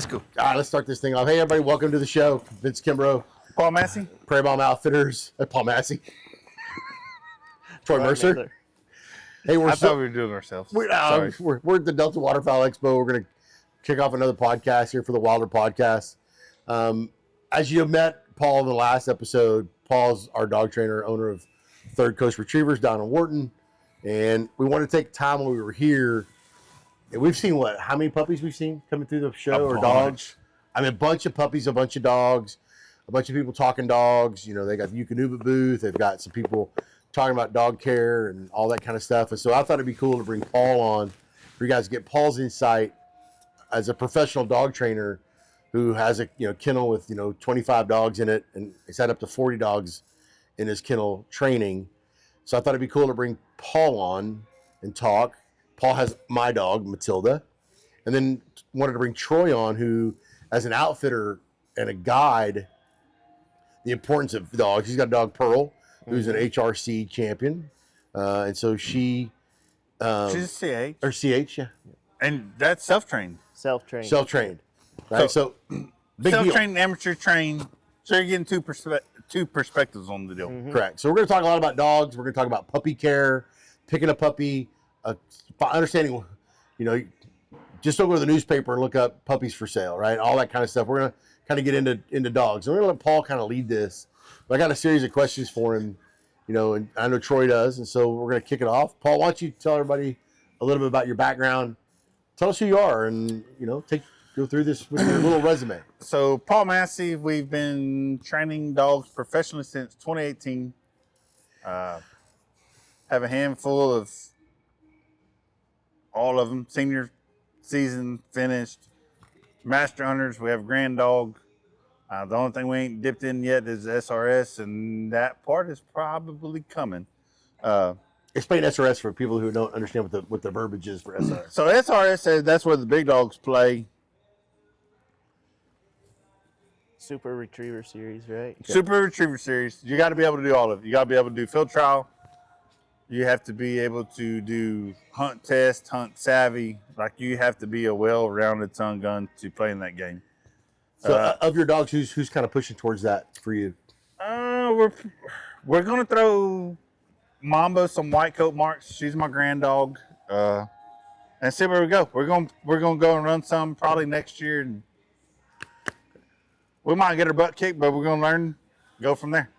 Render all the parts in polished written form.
Let's go. All right, let's start this thing off. Hey, everybody, welcome to the show. Vince Kimbrough, Paul Massey. Prairie Bomb Outfitters, Paul Massey, Troy Mercer. Hey, I thought we were doing ourselves. We're at the Delta Waterfowl Expo. We're going to kick off another podcast here for the Wilder Podcast. As you have met Paul in the last episode, Paul's our dog trainer, owner of Third Coast Retrievers down in Wharton. And we wanted to take time when we were here. And we've seen how many puppies we've seen coming through the show or dogs? I mean, a bunch of puppies, a bunch of dogs, a bunch of people talking dogs. You know, they got the Eukanuba booth. They've got some people talking about dog care and all that kind of stuff. And so I thought it'd be cool to bring Paul on for you guys to get Paul's insight as a professional dog trainer who has a kennel with 25 dogs in it, and he's had up to 40 dogs in his kennel training. So I thought it'd be cool to bring Paul on and talk. Paul has my dog, Matilda, and then wanted to bring Troy on, who, as an outfitter and a guide, the importance of dogs. He's got a dog, Pearl, who's an HRC champion, and so she's a CH. Or CH, yeah. And that's self-trained. Self-trained. Right, so big self-trained, amateur trained. So you're getting two perspectives on the deal. Mm-hmm. Correct. So we're going to talk a lot about dogs. We're going to talk about puppy care, picking a puppy, understanding, just don't go to the newspaper and look up puppies for sale, right? All that kind of stuff. We're going to kind of get into dogs. And we're going to let Paul kind of lead this. But I got a series of questions for him, and I know Troy does. And so we're going to kick it off. Paul, why don't you tell everybody a little bit about your background? Tell us who you are and, go through this with your little resume. So Paul Massey, we've been training dogs professionally since 2018. Have a handful of all of them. Senior season finished. Master hunters, we have a grand dog. The only thing we ain't dipped in yet is SRS, and that part is probably coming. Explain SRS for people who don't understand what the verbiage is for SRS. So SRS says that's where the big dogs play. Super Retriever Series, right? Super Retriever Series. You got to be able to do all of it. You got to be able to do field trial. You have to be able to do hunt test, hunt savvy. Like, you have to be a well-rounded ton gun to play in that game. So of your dogs, who's kind of pushing towards that for you? We're going to throw Mambo some white coat marks. She's my grand dog. And see where we go. We're going to go and run some probably next year. And we might get her butt kicked, but we're going to learn, go from there.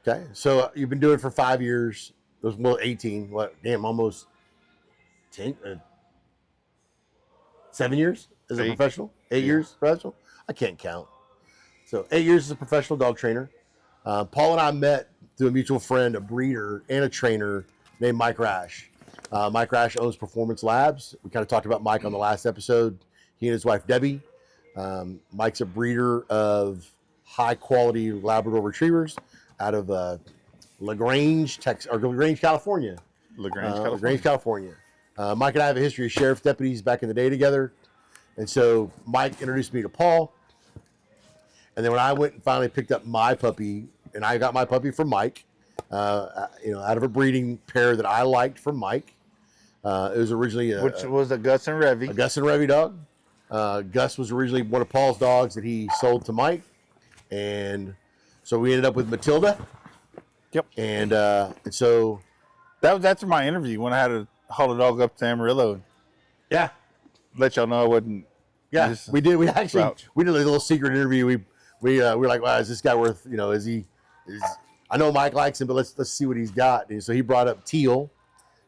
Okay. So you've been doing it for 5 years. It was 18. What? Damn, almost 10, 7 years as a professional? 8 years professional? I can't count. So 8 years as a professional dog trainer. Paul and I met through a mutual friend, a breeder and a trainer named Mike Rash. Mike Rash owns Performance Labs. We kind of talked about Mike on the last episode. He and his wife, Debbie. Mike's a breeder of high-quality Labrador Retrievers out of LaGrange, California. LaGrange, California. Mike and I have a history of sheriff's deputies back in the day together. And so Mike introduced me to Paul. And then when I went and finally picked up my puppy, and I got my puppy from Mike, out of a breeding pair that I liked from Mike. It was originally which was a Gus and Revy. A Gus and Revy dog. Gus was originally one of Paul's dogs that he sold to Mike. And so we ended up with Matilda. Yep. And so that's my interview when I had to haul the dog up to Amarillo. Yeah. Let y'all know I wasn't. Yeah, we did. We did a little secret interview. We were like, wow, is this guy worth, I know Mike likes him, but let's see what he's got. And so he brought up Teal.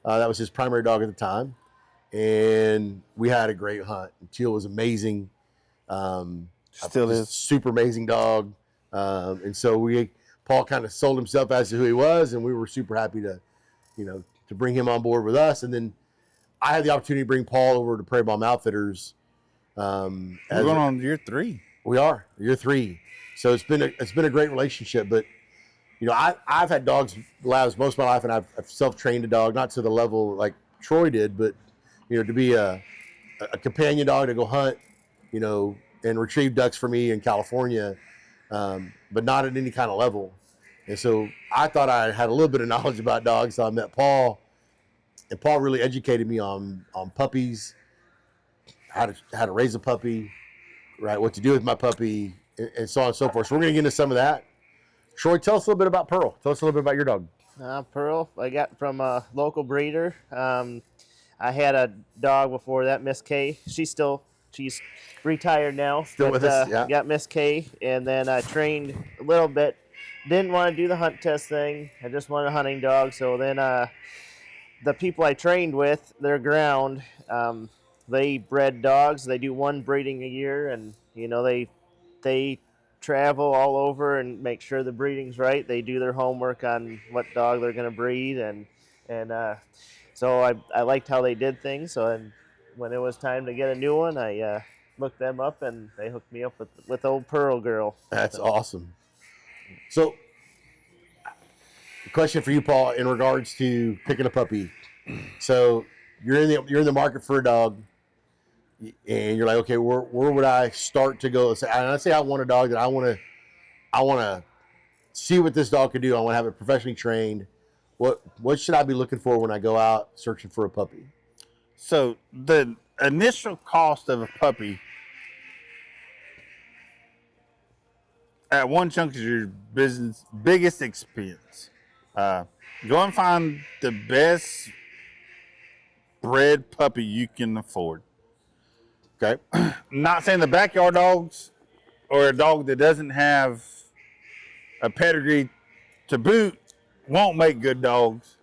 That was his primary dog at the time. And we had a great hunt. Teal was amazing. Still is. Super amazing dog. And so Paul kind of sold himself as to who he was, and we were super happy to bring him on board with us. And then I had the opportunity to bring Paul over to Prairie Bomb Outfitters. We're going on year 3. We are year 3. So it's been a great relationship. But I've had dogs labs most of my life, and I've self-trained a dog, not to the level like Troy did, but to be a companion dog to go hunt, and retrieve ducks for me in California, but not at any kind of level. And so I thought I had a little bit of knowledge about dogs. So I met Paul, and Paul really educated me on puppies, how to raise a puppy, right? What to do with my puppy, and so on and so forth. So we're gonna get into some of that. Troy, tell us a little bit about Pearl. Tell us a little bit about your dog. Pearl, I got from a local breeder. I had a dog before that, Miss K. She's retired now. Still with us, yeah. Got Miss K, and then I trained a little bit. Didn't want to do the hunt test thing. I just wanted a hunting dog. So then the people I trained with, their ground, they bred dogs. They do one breeding a year, and they travel all over and make sure the breeding's right. They do their homework on what dog they're going to breed, and so I liked how they did things. So when it was time to get a new one, I looked them up, and they hooked me up with old Pearl Girl. That's awesome. So, question for you, Paul, in regards to picking a puppy. So you're in the market for a dog, and you're like, okay, where would I start to go? Let's say I want a dog that I want to see what this dog can do. I want to have it professionally trained. What should I be looking for when I go out searching for a puppy? So the initial cost of a puppy at one chunk is your business biggest expense. Go and find the best bred puppy you can afford. Okay. Not saying the backyard dogs or a dog that doesn't have a pedigree to boot won't make good dogs.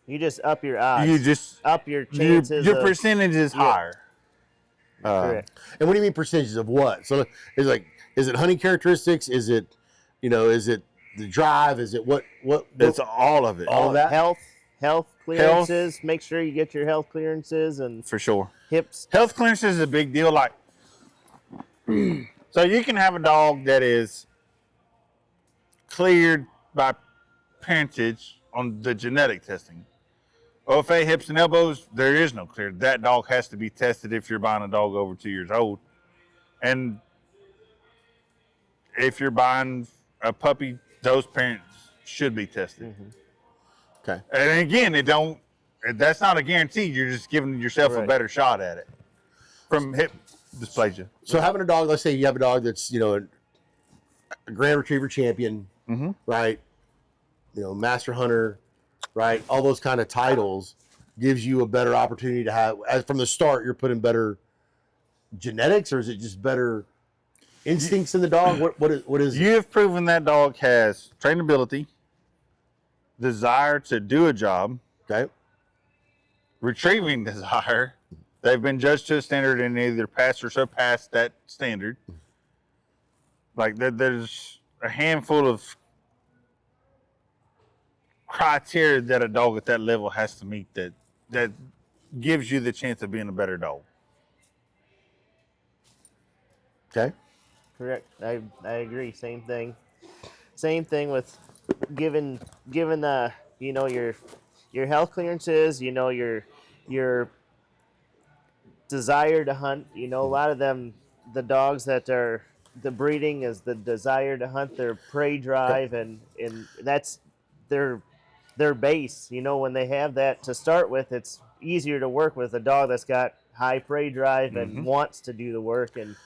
You just up your odds. You just up your chances. Your percentage is higher. Correct. And what do you mean percentages of what? So is it hunting characteristics? Is it the drive? Is it what? It's all of it. All of that? Health clearances. Make sure you get your health clearances and For sure. hips. Health clearances is a big deal. Like, so you can have a dog that is cleared by parentage on the genetic testing. OFA, hips and elbows, there is no clear. That dog has to be tested if you're buying a dog over 2 years old. And if you're buying a puppy, those parents should be tested. Mm-hmm. Okay. And again, that's not a guarantee. You're just giving yourself a better shot at it from hip dysplasia. So having a dog, let's say you have a dog that's, a Grand Retriever champion, right? Master Hunter, right? All those kind of titles gives you a better opportunity to have, as from the start, you're putting better genetics, or is it just better instincts in the dog? What is You have proven that dog has trainability, desire to do a job, okay? retrieving desire. They've been judged to a standard and either passed or surpassed that standard. Like there's a handful of criteria that a dog at that level has to meet that gives you the chance of being a better dog. Okay. Correct. I agree. Same thing. Same thing with given your health clearances, your desire to hunt. A lot of them, the dogs that are the breeding is the desire to hunt, their prey drive, and that's their base. When they have that to start with, it's easier to work with a dog that's got high prey drive and wants to do the work and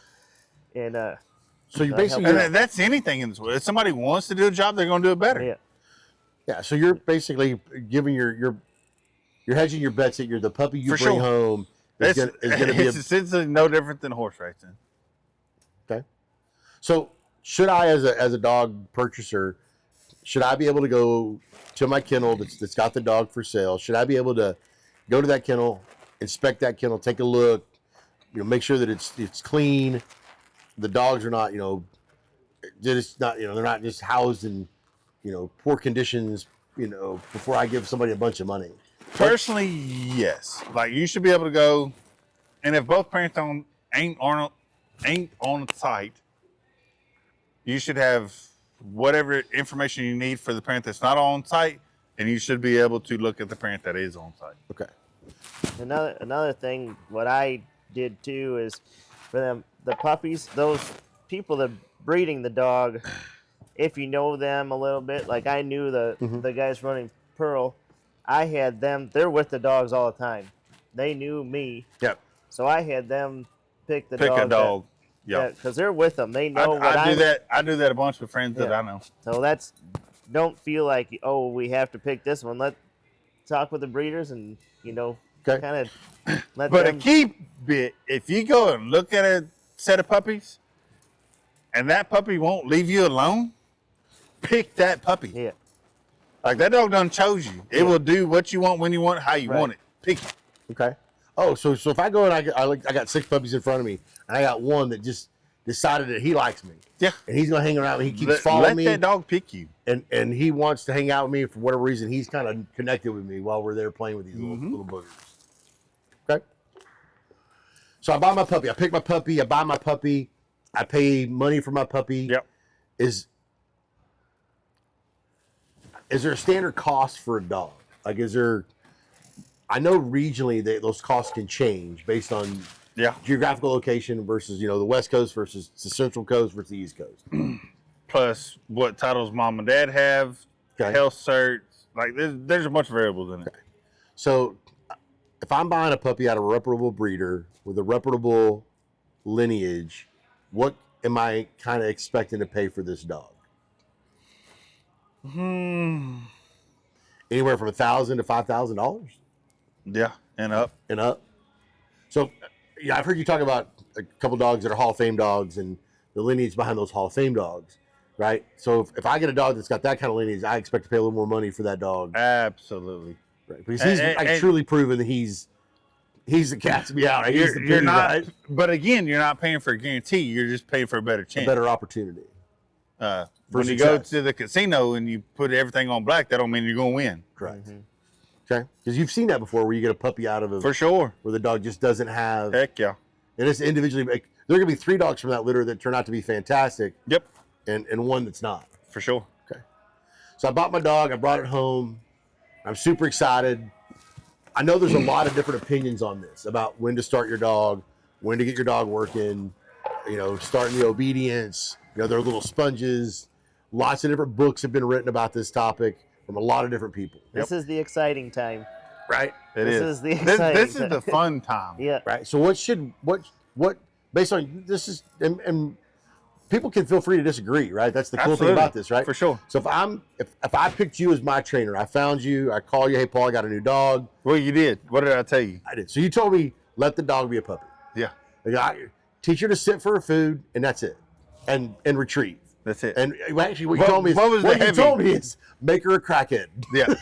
So you're basically And that's anything in this world. If somebody wants to do a job, they're going to do it better. Yeah. So you're basically giving you're hedging your bets that the puppy you For bring sure. home is going to be It's essentially no different than horse racing. okay. So should I, as a dog purchaser, should I be able to go to my kennel that's got the dog for sale? Should I be able to go to that kennel, inspect that kennel, take a look, make sure that it's clean, the dogs are not, just not, they're not just housed in, poor conditions, before I give somebody a bunch of money? Personally, yes. Like you should be able to go, and if both parents ain't on site, you should have whatever information you need for the parent that's not on site, and you should be able to look at the parent that is on site. Okay. Another thing, what I did too is for them, the puppies, those people that breeding the dog, if you know them a little bit, like I knew the guys running Pearl, I had them, they're with the dogs all the time. They knew me. Yep. So I had them pick the Pick dog. a dog. Yeah. Because they're with them. They know what I do I'm. that. I do that a bunch with friends that Yeah. I know. So don't feel like, oh, we have to pick this one. Let talk with the breeders and Okay. kind of let But them. a key bit, if you go and look at a set of puppies, and that puppy won't leave you alone, pick that puppy. Yeah. Like that dog done chose you. It Yeah. will do what you want, when you want, how you Right. want it. Pick it. Okay. Oh, so if I go and I got 6 puppies in front of me, and I got one that just decided that he likes me, Yeah. and he's gonna hang around me. He keeps Let following me, that dog pick you. and he wants to hang out with me for whatever reason. He's kind of connected with me while we're there playing with these little boogers. Okay. So I buy my puppy. I pick my puppy. I buy my puppy. I pay money for my puppy. Yep. Is there a standard cost for a dog? Like, is there? I know regionally those costs can change based on Yeah. geographical location versus the West Coast versus the Central Coast versus the East Coast. Plus what titles mom and dad have, Okay. health certs. Like there's a bunch of variables in it. Okay. So if I'm buying a puppy out of a reputable breeder with a reputable lineage, what am I kind of expecting to pay for this dog? Anywhere from $1,000 to $5,000 Yeah, and up. and up. So, yeah, I've heard you talk about a couple dogs that are Hall of Fame dogs and the lineage behind those Hall of Fame dogs, right? So if I get a dog that's got that kind of lineage, I expect to pay a little more money for that dog, Absolutely. right? Because he's And- truly proven that he's the cat's meow. Right? He's the You're pity, not, right? but again, you're not paying for a guarantee. You're just paying for a better A chance. better opportunity. When you go success. to the casino and you put everything on black, that don't mean you're going to win. Correct. Mhm. Okay, because you've seen that before, where you get a puppy out of a For sure. where the dog just doesn't have, Heck yeah. and it's individually. Like, there are gonna be 3 dogs from that litter that turn out to be fantastic, Yep. and one that's not. For sure. So I bought my dog. I brought it home. I'm super excited. I know there's a lot of different opinions on this about when to start your dog, when to get your dog working. Starting the obedience. They're little sponges. Lots of different books have been written about this topic from a lot of different people. This is the exciting time. Right. It This is. is the This exciting is the fun time. Yeah. Right. So what based on this is and people can feel free to disagree, right? That's the cool thing Absolutely. about this, right? For sure. So if I picked you as my trainer, I found you, I call you, hey Paul, I got a new dog. Well, you did. What did I tell you? I did. So you told me let the dog be a puppy. Yeah. Teach her to sit for her food, and that's it, and retrieve. That's it. And actually, what you What- told me is what was the what you heavy? told me is make her a crackhead. Yeah.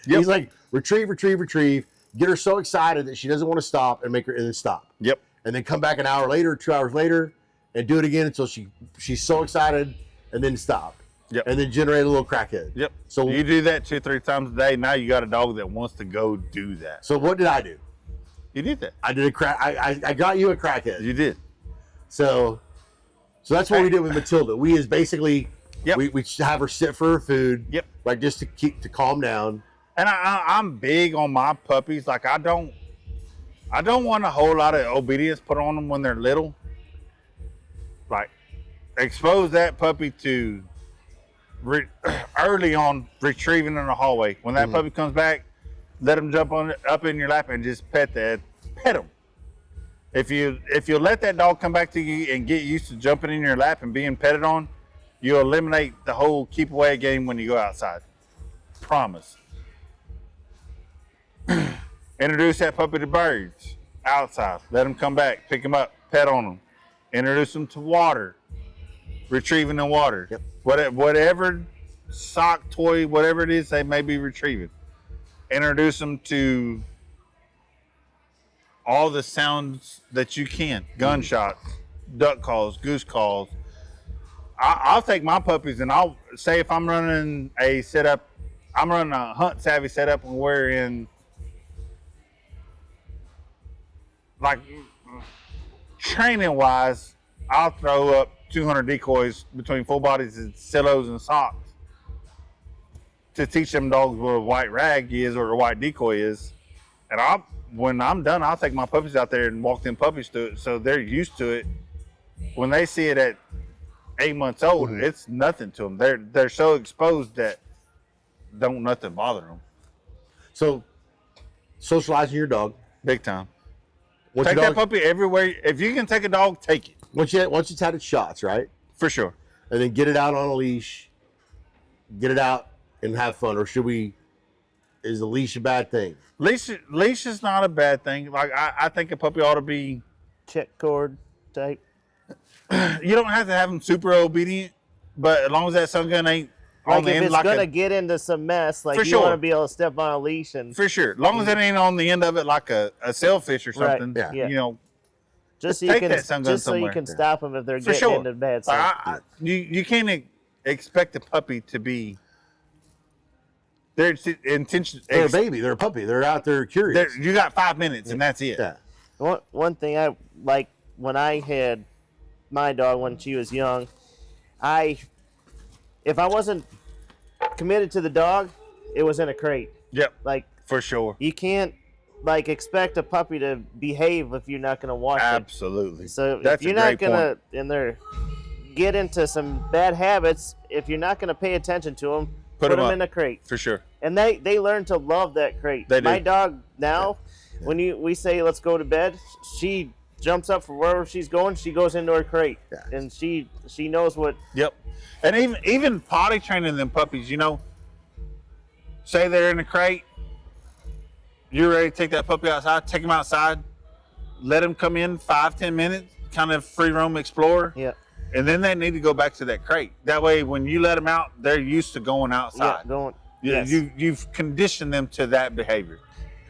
He's like retrieve, get her so excited that she doesn't want to stop, and then stop. Yep. And then come back an hour later, 2 hours later, and do it again until she's so excited, and then stop. Yep. And then generate a little crackhead. Yep. So You do that 2-3 times a day. Now you got a dog that wants to go do that. So what did I do? You did that. I did a crack. I got you a crackhead. You did. So that's what we did with Matilda. We is basically Yep. we have her sit for her food. Yep. Like just to calm down. And I'm big on my puppies. Like I don't want a whole lot of obedience put on them when they're little. Like expose that puppy to early on retrieving in the hallway. When that puppy comes back, let him jump up in your lap and just pet him. If you let that dog come back to you and get used to jumping in your lap and being petted on, you'll eliminate the whole keep away game when you go outside. Promise. Introduce that puppy to birds outside. Let them come back, pick them up, pet on them. Introduce them to water, retrieving the water. Yep. Whatever sock, toy, whatever it is they may be retrieving. Introduce them to all the sounds that you can. Gunshots, duck calls, goose calls. I'll take my puppies and I'll say if I'm running a setup, I'm running a hunt savvy setup and we're in like training wise, I'll throw up 200 decoys between full bodies and silos and socks to teach them dogs what a white rag is or a white decoy is. And when I'm done, I'll take my puppies out there and walk them puppies to it so they're used to it. When they see it at 8 months old, it's nothing to them. They're so exposed that don't nothing bother them. So socializing your dog, Big time. Once Take your that dog, puppy everywhere. If you can take a dog, take it. once it's had its shots, right? For sure. And then get it out on a leash, get it out and have fun. Or should we? Is the leash a bad thing? Leash is not a bad thing. Like I think a puppy ought to be. Check cord type. You don't have to have them super obedient, but as long as that sun gun ain't on Like the if end, it's like gonna get into some mess, like For you want sure. to be able to step on a leash and for sure. As long as it ain't on the end of it like a sailfish or Right, something. yeah. You know, just so take you can that sun gun just so you somewhere. can stop them if they're for getting sure. into bad Like, stuff. you can't expect a puppy to be. Their intention. They're a baby. They're a puppy. They're out there curious. You got 5 minutes and that's it. Yeah. One thing I like when I had my dog when she was young, if I wasn't committed to the dog, it was in a crate. Yep. Like For sure. you can't like expect a puppy to behave if you're not gonna watch it. Absolutely. So That's if you're a great not gonna point. and they're get into some bad habits, if you're not gonna pay attention to them, put 'em them up. in a crate. For sure. And they learn to love that crate. They do. My dog now, when we say let's go to bed, she jumps up from wherever she's going. She goes into her crate, Yeah. and she knows what. Yep. And even potty training them puppies, say they're in a crate, you're ready to take that puppy outside, take them outside, let them come in 5-10 minutes, kind of free roam explore, Yeah, and then they need to go back to that crate. That way, when you let them out, they're used to going yeah, outside. going. You- Yes. You've conditioned them to that behavior.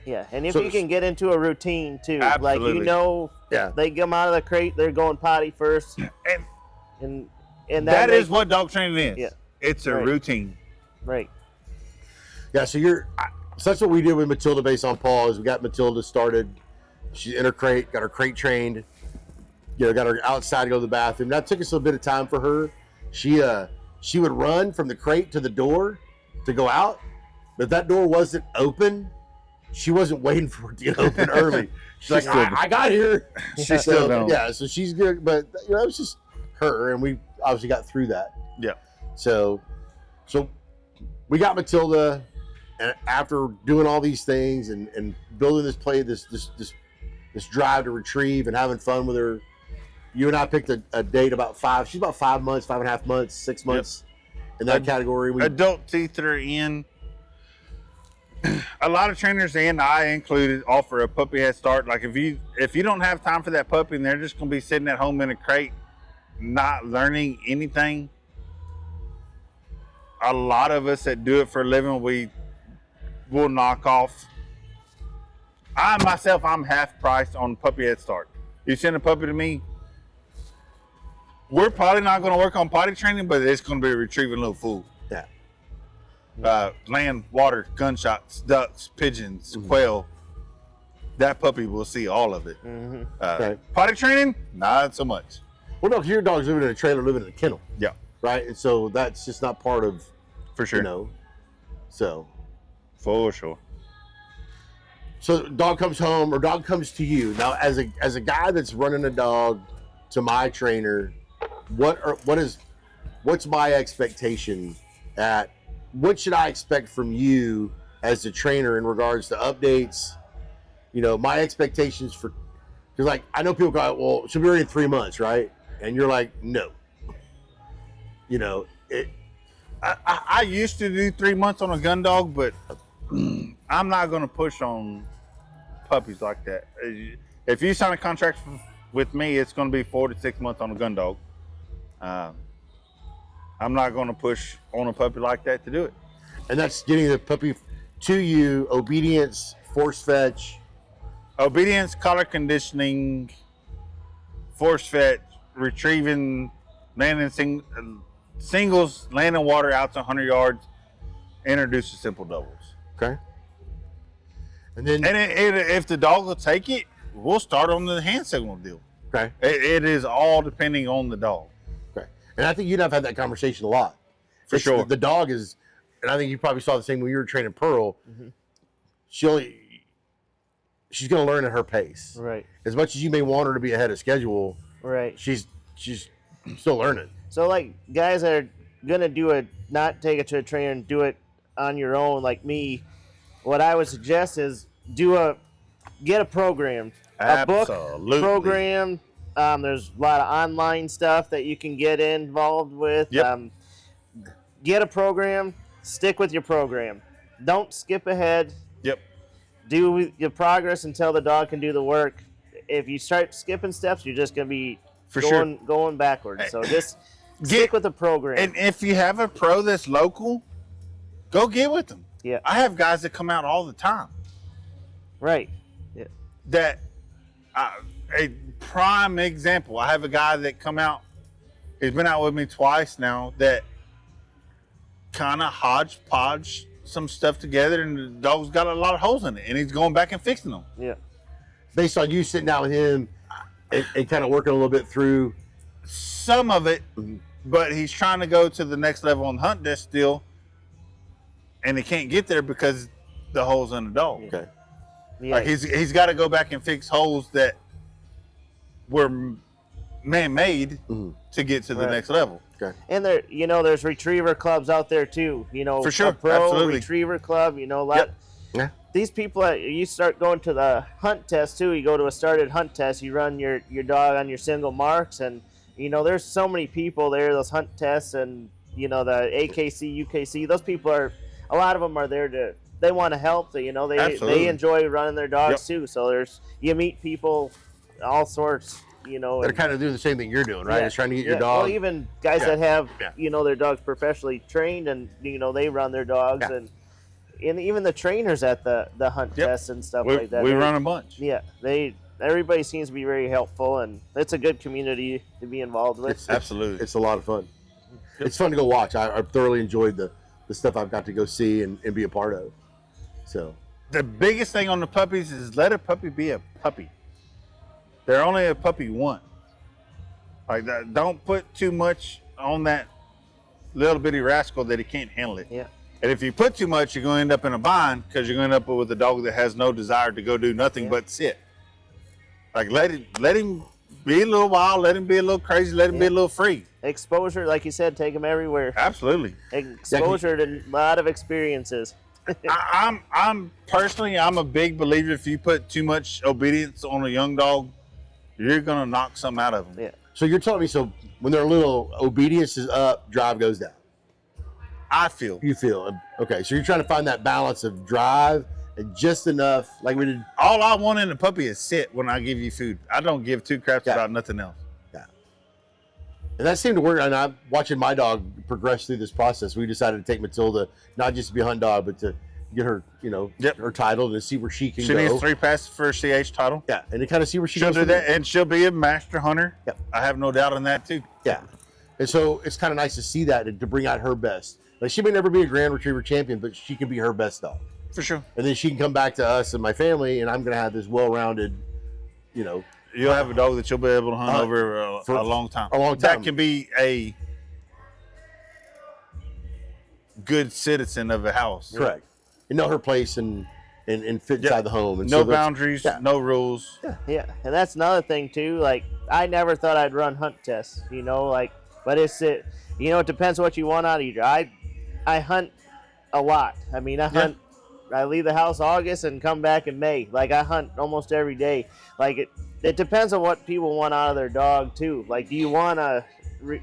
Yeah, and if So- you can get into a routine too, like Absolutely. Yeah. they come out of the crate, they're going potty first, And and that is makes- what dog training is. Yeah. It's a Right. routine. right. Yeah, so so that's what we did with Matilda based on Paul is we got Matilda started. She's in her crate, got her crate trained, got her outside to go to the bathroom. That took us a bit of time for her. She would run from the crate to the door to go out. But if that door wasn't open, she wasn't waiting for it to get open early. She's like, still- I got here. She still don't. Yeah, so she's good. But it was just her, and we obviously got through that. Yeah. So we got Matilda, and after doing all these things and building this drive to retrieve and having fun with her, you and I picked a date she's about 5 months, 5.5 months, 6 months in that category. Adult teeth that are in. A lot of trainers, and I included, offer a puppy head start. Like if you don't have time for that puppy and they're just gonna be sitting at home in a crate, not learning anything. A lot of us that do it for a living, we will knock off. I'm half priced on puppy head start. You send a puppy to me, we're probably not going to work on potty training, but it's going to be a retrieving little fool. Yeah. Land, water, gunshots, ducks, pigeons, Mm-hmm. quail. That puppy will see all of it. Mm-hmm. Okay. Potty training, not so much. Well, no, 'cause your dog's living in a trailer, living in a kennel, Yeah, right? And so that's just not part of, for sure. So For sure. dog comes home or dog comes to you. Now, as a guy that's running a dog to my trainer, what's my expectation what should I expect from you as the trainer in regards to updates? My expectations because like I know people go, well, she'll be ready in 3 months, right? And you're like, no. I used to do 3 months on a gun dog, but I'm not going to push on puppies like that. If you sign a contract with me, it's going to be 4 to 6 months on a gun dog. I'm not going to push on a puppy like that to do it. And that's getting the puppy to you, obedience, force fetch. Obedience, collar conditioning, force fetch, retrieving, landing singles, landing water out to 100 yards, introduce the simple doubles. Okay. And then If the dog will take it, we'll start on the hand signal deal. okay. It is all depending on the dog. Okay. And I think you and I've had that conversation a lot. For sure. The dog is, and I think you probably saw the same when you were training Pearl. Mm-hmm. She's going to learn at her pace. Right. As much as you may want her to be ahead of schedule, Right. she's still learning. So like guys that are gonna not take it to a trainer and do it on your own, like me, what I would suggest is get a program. a book Absolutely. program. There's a lot of online stuff that you can get involved with. Yep. Get a program, stick with your program. Don't skip ahead. Yep. Do your progress until the dog can do the work. If you start skipping steps, you're just going to be going backwards. So just stick with the program. And if you have a pro that's local, go get with them. Yeah. I have guys that come out all the time. Right. Yeah. That a prime example. I have a guy that come out. He's been out with me twice now. That kind of hodgepodge some stuff together, and the dog's got a lot of holes in it, and he's going back and fixing them. Yeah. Based on you sitting down with him and kind of working a little bit through some of it, but he's trying to go to the next level on hunt desk still, and he can't get there because the holes in the dog. Okay. Yeah. Like he's got to go back and fix holes that were man-made to get to the next level. Okay. And there's retriever clubs out there too. For sure. A pro Absolutely. retriever club. Yeah. These people, you start going to the hunt test too. You go to a started hunt test. You run your dog on your single marks, and there's so many people there. Those hunt tests, and the AKC, UKC. Those people a lot of them are there they want to help. They enjoy running their dogs too. So you meet people, all sorts. They're kind of doing the same thing you're doing, right? Yeah, It's trying to get your dog. Well, even guys that have their dogs professionally trained, and they run their dogs, and even the trainers at the hunt tests and stuff like that. We run a bunch. Yeah, everybody seems to be very helpful, and it's a good community to be involved with. Absolutely. It's a lot of fun. It's fun to go watch. I thoroughly enjoyed the stuff I've got to go see and be a part of. So the biggest thing on the puppies is let a puppy be a puppy. They're only a puppy once. Like that, don't put too much on that little bitty rascal that he can't handle it. Yeah. And if you put too much, you're going to end up in a bind because you're going to end up with a dog that has no desire to go do nothing but sit. Like let him be a little wild, let him be a little crazy, let him be a little free. Exposure, like you said, take them everywhere. Absolutely. Exposure to a lot of experiences. I'm personally a big believer. If you put too much obedience on a young dog, you're gonna knock something out of them. Yeah. So you're telling me, so when they're little, obedience is up, drive goes down. You feel okay. So you're trying to find that balance of drive and just enough, like we did. All I want in a puppy is sit when I give you food. I don't give two craps about nothing else. Yeah. And that seemed to work. And I'm watching my dog progress through this process. We decided to take Matilda not just to be a hunt dog, but to get her, her title and see where she can go. She needs 3 passes for a CH title. Yeah, and to kind of see where she she'll goes. do that, and she'll be a master hunter. Yep. I have no doubt in that too. Yeah, and so it's kind of nice to see that and to bring out her best. Like she may never be a Grand Retriever champion, but she can be her best dog. For sure. And then she can come back to us and my family, and I'm going to have this well-rounded, You'll have a dog that you'll be able to hunt over for a long time. A long time. That can be a good citizen of a house. Correct. And know her place and fit inside the home. And no boundaries, no rules. Yeah, and that's another thing too. Like I never thought I'd run hunt tests, but it depends what you want out of your. I hunt a lot. I mean, I hunt. I leave the house August and come back in May. Like I hunt almost every day. Like it depends on what people want out of their dog too. Like, do you want a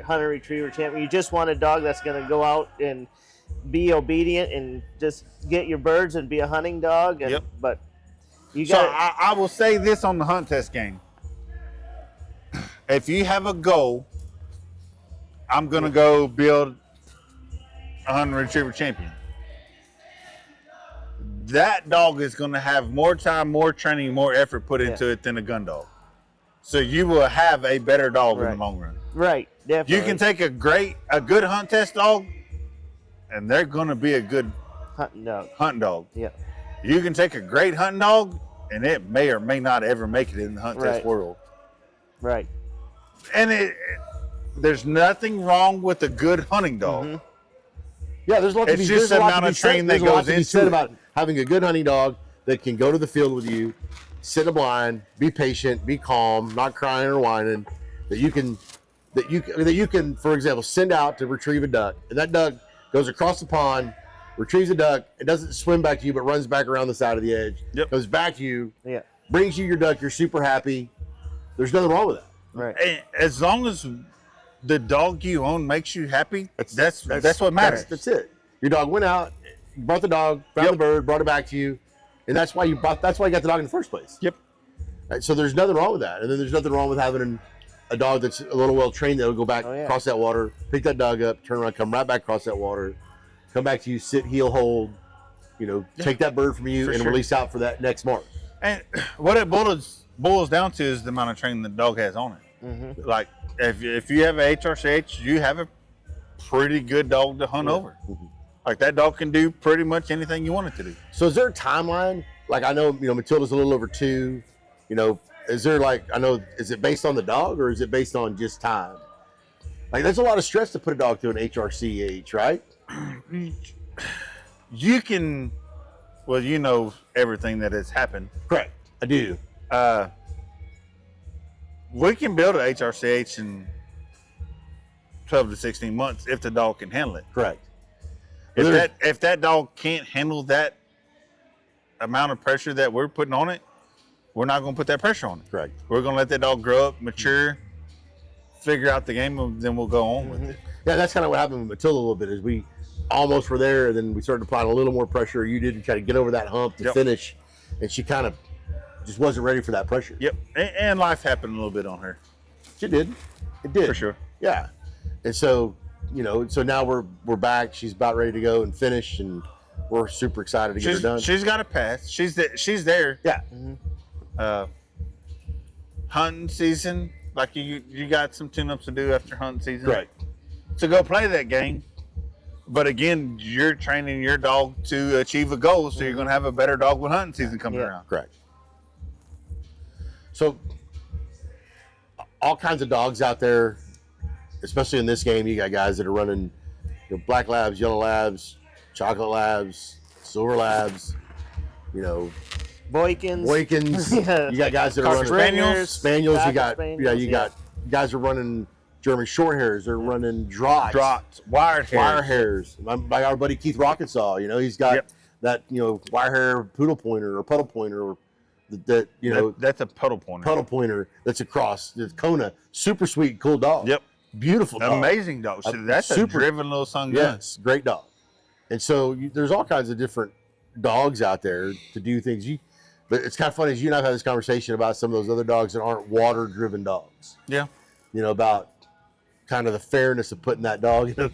hunter retriever champion? You just want a dog that's going to go out and be obedient and just get your birds and be a hunting dog. And, But you got. So I will say this on the hunt test game. If you have a goal, I'm going to go build a hunter retriever champion. That dog is going to have more time, more training, more effort put into it than a gun dog. So you will have a better dog in the long run. Right, definitely. You can take a good hunt test dog, and they're going to be a good hunting dog. Yeah. You can take a great hunting dog, and it may or may not ever make it in the hunt test world. Right. And there's nothing wrong with a good hunting dog. Mm-hmm. Yeah, there's a lot to be said. It's just the amount of training that goes into it. About having a good hunting dog that can go to the field with you, sit in a blind, be patient, be calm, not crying or whining. That you can, for example, send out to retrieve a duck, and that duck goes across the pond, retrieves a duck, it doesn't swim back to you, but runs back around the side of the edge, goes back to you. Yeah. brings you your duck, you're super happy. There's nothing wrong with that. Right. And as long as the dog you own makes you happy, that's what matters. That's it. Your dog went out, brought the dog, found the bird, brought it back to you, and that's why you got the dog in the first place. Yep. Right, so there's nothing wrong with that. And then there's nothing wrong with having a dog that's a little well trained that'll go back, cross that water, pick that dog up, turn around, come right back across that water, come back to you, sit, heel, hold, take that bird from you and release out for that next mark. And what it boils down to is the amount of training the dog has on it. Mm-hmm. Like if you have a HRCH, you have a pretty good dog to hunt over. Mm-hmm. Like that dog can do pretty much anything you want it to do. So is there a timeline? Like I know, Matilda's a little over 2. Is there is it based on the dog or is it based on just time? Like there's a lot of stress to put a dog through an HRCH, right? You can, everything that has happened. Correct. I do. We can build an HRCH in 12 to 16 months if the dog can handle it. Correct. If that dog can't handle that amount of pressure that we're putting on it, we're not going to put that pressure on it. Correct. We're going to let that dog grow up, mature, figure out the game, and then we'll go on with it. Yeah, that's kind of what happened with Matilda a little bit. Is we almost were there, and then we started applying a little more pressure. You did to try to get over that hump to finish, and she kind of just wasn't ready for that pressure. Yep, and life happened a little bit on her. She did. It did for sure. Yeah, and so so now we're back. She's about ready to go and finish, and we're super excited to get her done. She's got a pass. She's there. Yeah. Mm-hmm. Hunting season, like you got some tune-ups to do after hunting season. Right. So go play that game. But again, you're training your dog to achieve a goal, so you're going to have a better dog when hunting season comes around. Correct. So all kinds of dogs out there, especially in this game. You got guys that are running black labs, yellow labs, chocolate labs, silver labs, Boykins. Yeah. You got guys that are running spaniels. You got guys are running German short hairs. They're running draughts, wire hairs. My our buddy Keith Rockensaw, he's got that wire hair poodle pointer or puddle pointer or that that's a puddle pointer. That's a cross. It's Kona, super sweet, cool dog. Yep, beautiful dog. Amazing dog. So that's a driven little sun gun. Yes, great dog. And so there's all kinds of different dogs out there to do things. But it's kind of funny, as you and I've had this conversation about some of those other dogs that aren't water-driven dogs. Yeah. About kind of the fairness of putting that dog in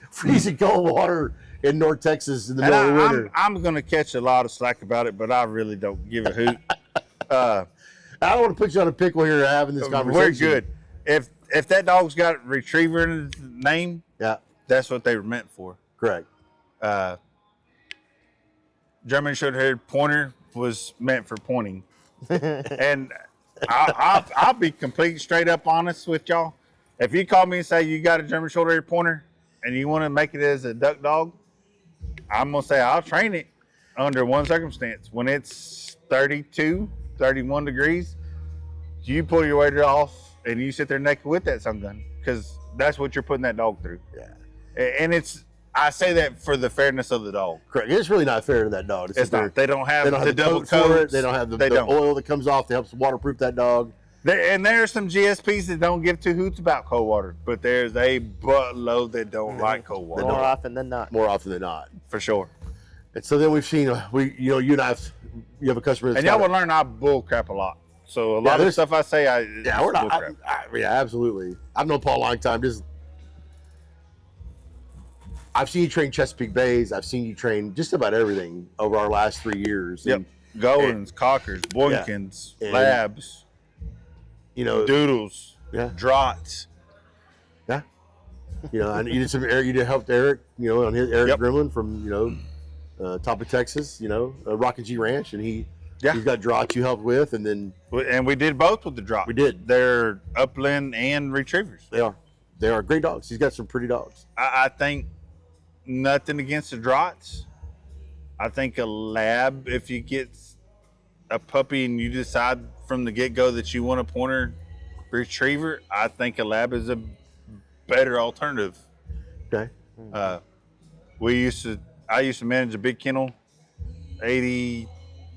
freezing cold water in North Texas in the middle of the winter. I'm going to catch a lot of slack about it, but I really don't give a hoot. I don't want to put you on a pickle here having this conversation. We're good. If that dog's got retriever in his name, that's what they were meant for. Correct. German short-haired pointer was meant for pointing. And I'll be complete straight up honest with y'all. If you call me and say you got a German short-haired pointer and you want to make it as a duck dog, I'm going to say I'll train it under one circumstance. When it's 32, 31 degrees, you pull your wader off and you sit there naked with that sun gun because that's what you're putting that dog through. Yeah. And I say that for the fairness of the dog. Correct. It's really not fair to that dog. It's not. They don't have the double coat for it. coats. They don't have the oil that comes off that helps waterproof that dog. And there are some GSPs that don't give two hoots about cold water, but there's a buttload that don't like cold water. More often than not. More often than not. For sure. And so then we've seen, you and I, you have a customer that's and y'all will learn I bull crap a lot. So a lot of the stuff I say, we're not. Yeah, absolutely. I've known Paul a long time. I've seen you train Chesapeake Bays. I've seen you train just about everything over our last 3 years. Yep. Goldens, Cockers, Boykins, Labs, Doodles, Draughts. Yeah. And you did help Eric, on his Eric Grimlin from, top of Texas, Rocket G Ranch, and he's got draughts you helped with, and we did both with the draughts. We did. They're upland and retrievers. They are great dogs. He's got some pretty dogs. I think nothing against the draughts. I think a lab, if you get a puppy and you decide from the get-go that you want a pointer retriever, I think a lab is a better alternative. Okay. I used to manage a big kennel, 80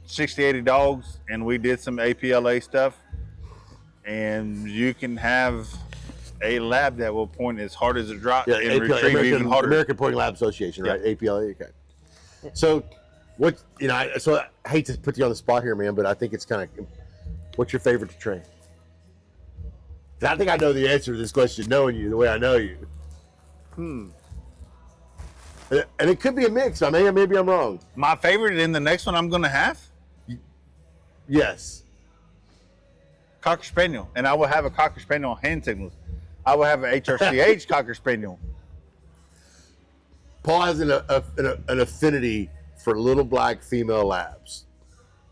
60, 80 dogs, and we did some APLA stuff, and you can have a lab that will point as hard as a drop and retrieve even harder. American Pointing Lab Association, right? Yeah. APLA. Okay. So, what so I hate to put you on the spot here, man, but I think it's kind of. What's your favorite to train? I think I know the answer to this question, knowing you the way I know you. And it could be a mix. I mean, maybe I'm wrong. My favorite in the next one I'm going to have? Yes. Cocker Spaniel. And I will have a Cocker Spaniel hand signals. I will have an HRCH Cocker Spaniel. Paul has an affinity for little black female labs.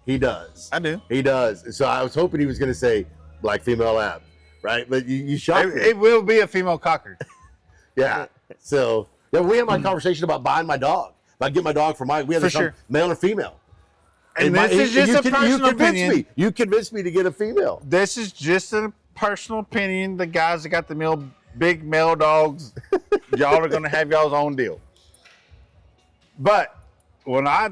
He does. I do. He does. And so I was hoping he was going to say black female lab, right? But you shocked me. It will be a female Cocker. Yeah. So we had my conversation about buying my dog. About getting my dog for Mike. We had For this sure. male or female. And this is just a personal opinion. You convinced me to get a female. This is just a personal opinion. The guys that got the big male dogs, y'all are going to have y'all's own deal. But when I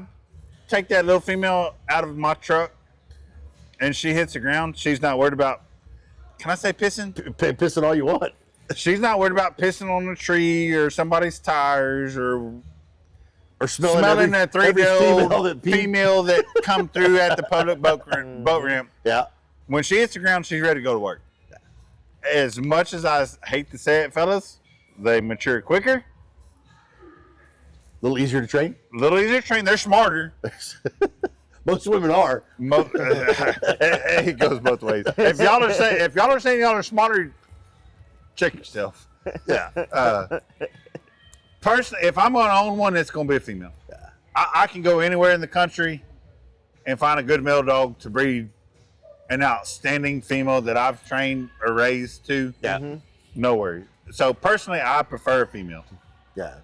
take that little female out of my truck and she hits the ground, she's not worried about, can I say pissing? Pissing all you want. She's not worried about pissing on a tree or somebody's tires or smelling that three-year-old female that come through at the public boat ramp. Yeah. When she hits the ground, she's ready to go to work. As much as I hate to say it, fellas, they mature quicker. A little easier to train. A little easier to train. They're smarter. Most women are. It goes both ways. If y'all are saying y'all are smarter, check yourself. Yeah. Personally, if I'm going to own one, it's going to be a female. Yeah. I can go anywhere in the country and find a good male dog to breed an outstanding female that I've trained or raised to. Yeah. Mm-hmm. No worries. So personally, I prefer a female. Yeah.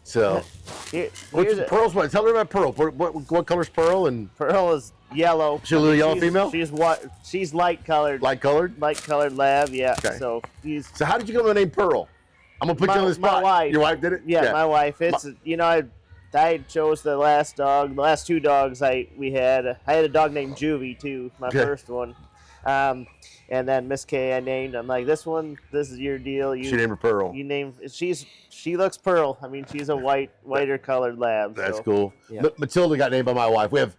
So, Here's Pearl's what? Tell me about Pearl. What color's Pearl? And Pearl is yellow. She a little yellow female? She's what? She's light colored. Light colored? Light colored lab. Yeah. Okay. So So how did you come to the name Pearl? I'm gonna put you on the spot. My wife. Your wife did it? Yeah, my wife. It's I chose the last dog. The last two dogs we had. I had a dog named Juvie too. My first one. And then Miss K, I named. I'm like, this is your deal. She named her Pearl. You name. She looks Pearl. I mean, she's a whiter colored lab. That's cool. Yeah. Matilda got named by my wife. We have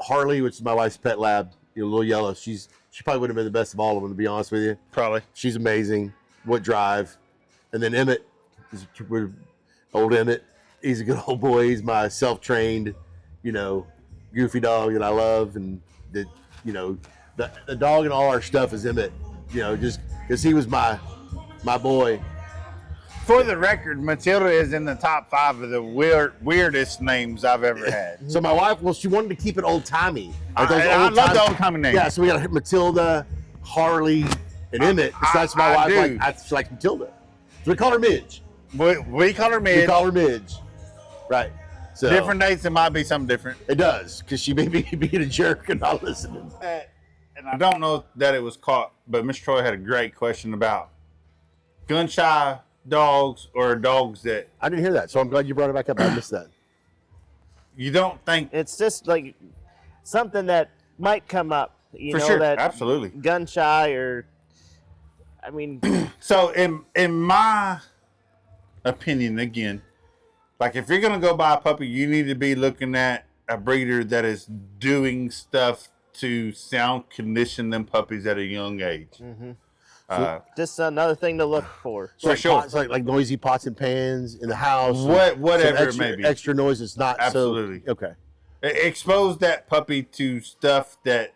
Harley, which is my wife's pet lab. A little yellow. She probably would have been the best of all of them, to be honest with you. Probably. She's amazing. What drive? And then Emmett is old Emmett. He's a good old boy. He's my self-trained, goofy dog that I love, and that the dog and all our stuff is Emmett. Just because he was my boy. For the record, Matilda is in the top 5 of the weirdest names I've ever had. So my wife, she wanted to keep it old-timey. I love the old-timey names. Yeah, so we got Matilda, Harley, and Emmett. So that's my wife. She likes Matilda. So we call her Midge. We call her Midge. We call her Midge. Right. So different dates, it might be something different. It does, because she may be being a jerk and not listening. And I don't know that it was caught, but Mr. Troy had a great question about gun-shy dogs or dogs that... I didn't hear that, so I'm glad you brought it back up. I missed that. You don't think... It's just like something that might come up. For sure, that absolutely. Gun-shy or... I mean... So, in my opinion, again, like if you're going to go buy a puppy, you need to be looking at a breeder that is doing stuff to sound condition them puppies at a young age. Mm-hmm. Just another thing to look for. For sure. It's like noisy pots and pans in the house. Whatever it may be. Extra noise is not absolutely. So... Okay. Expose that puppy to stuff that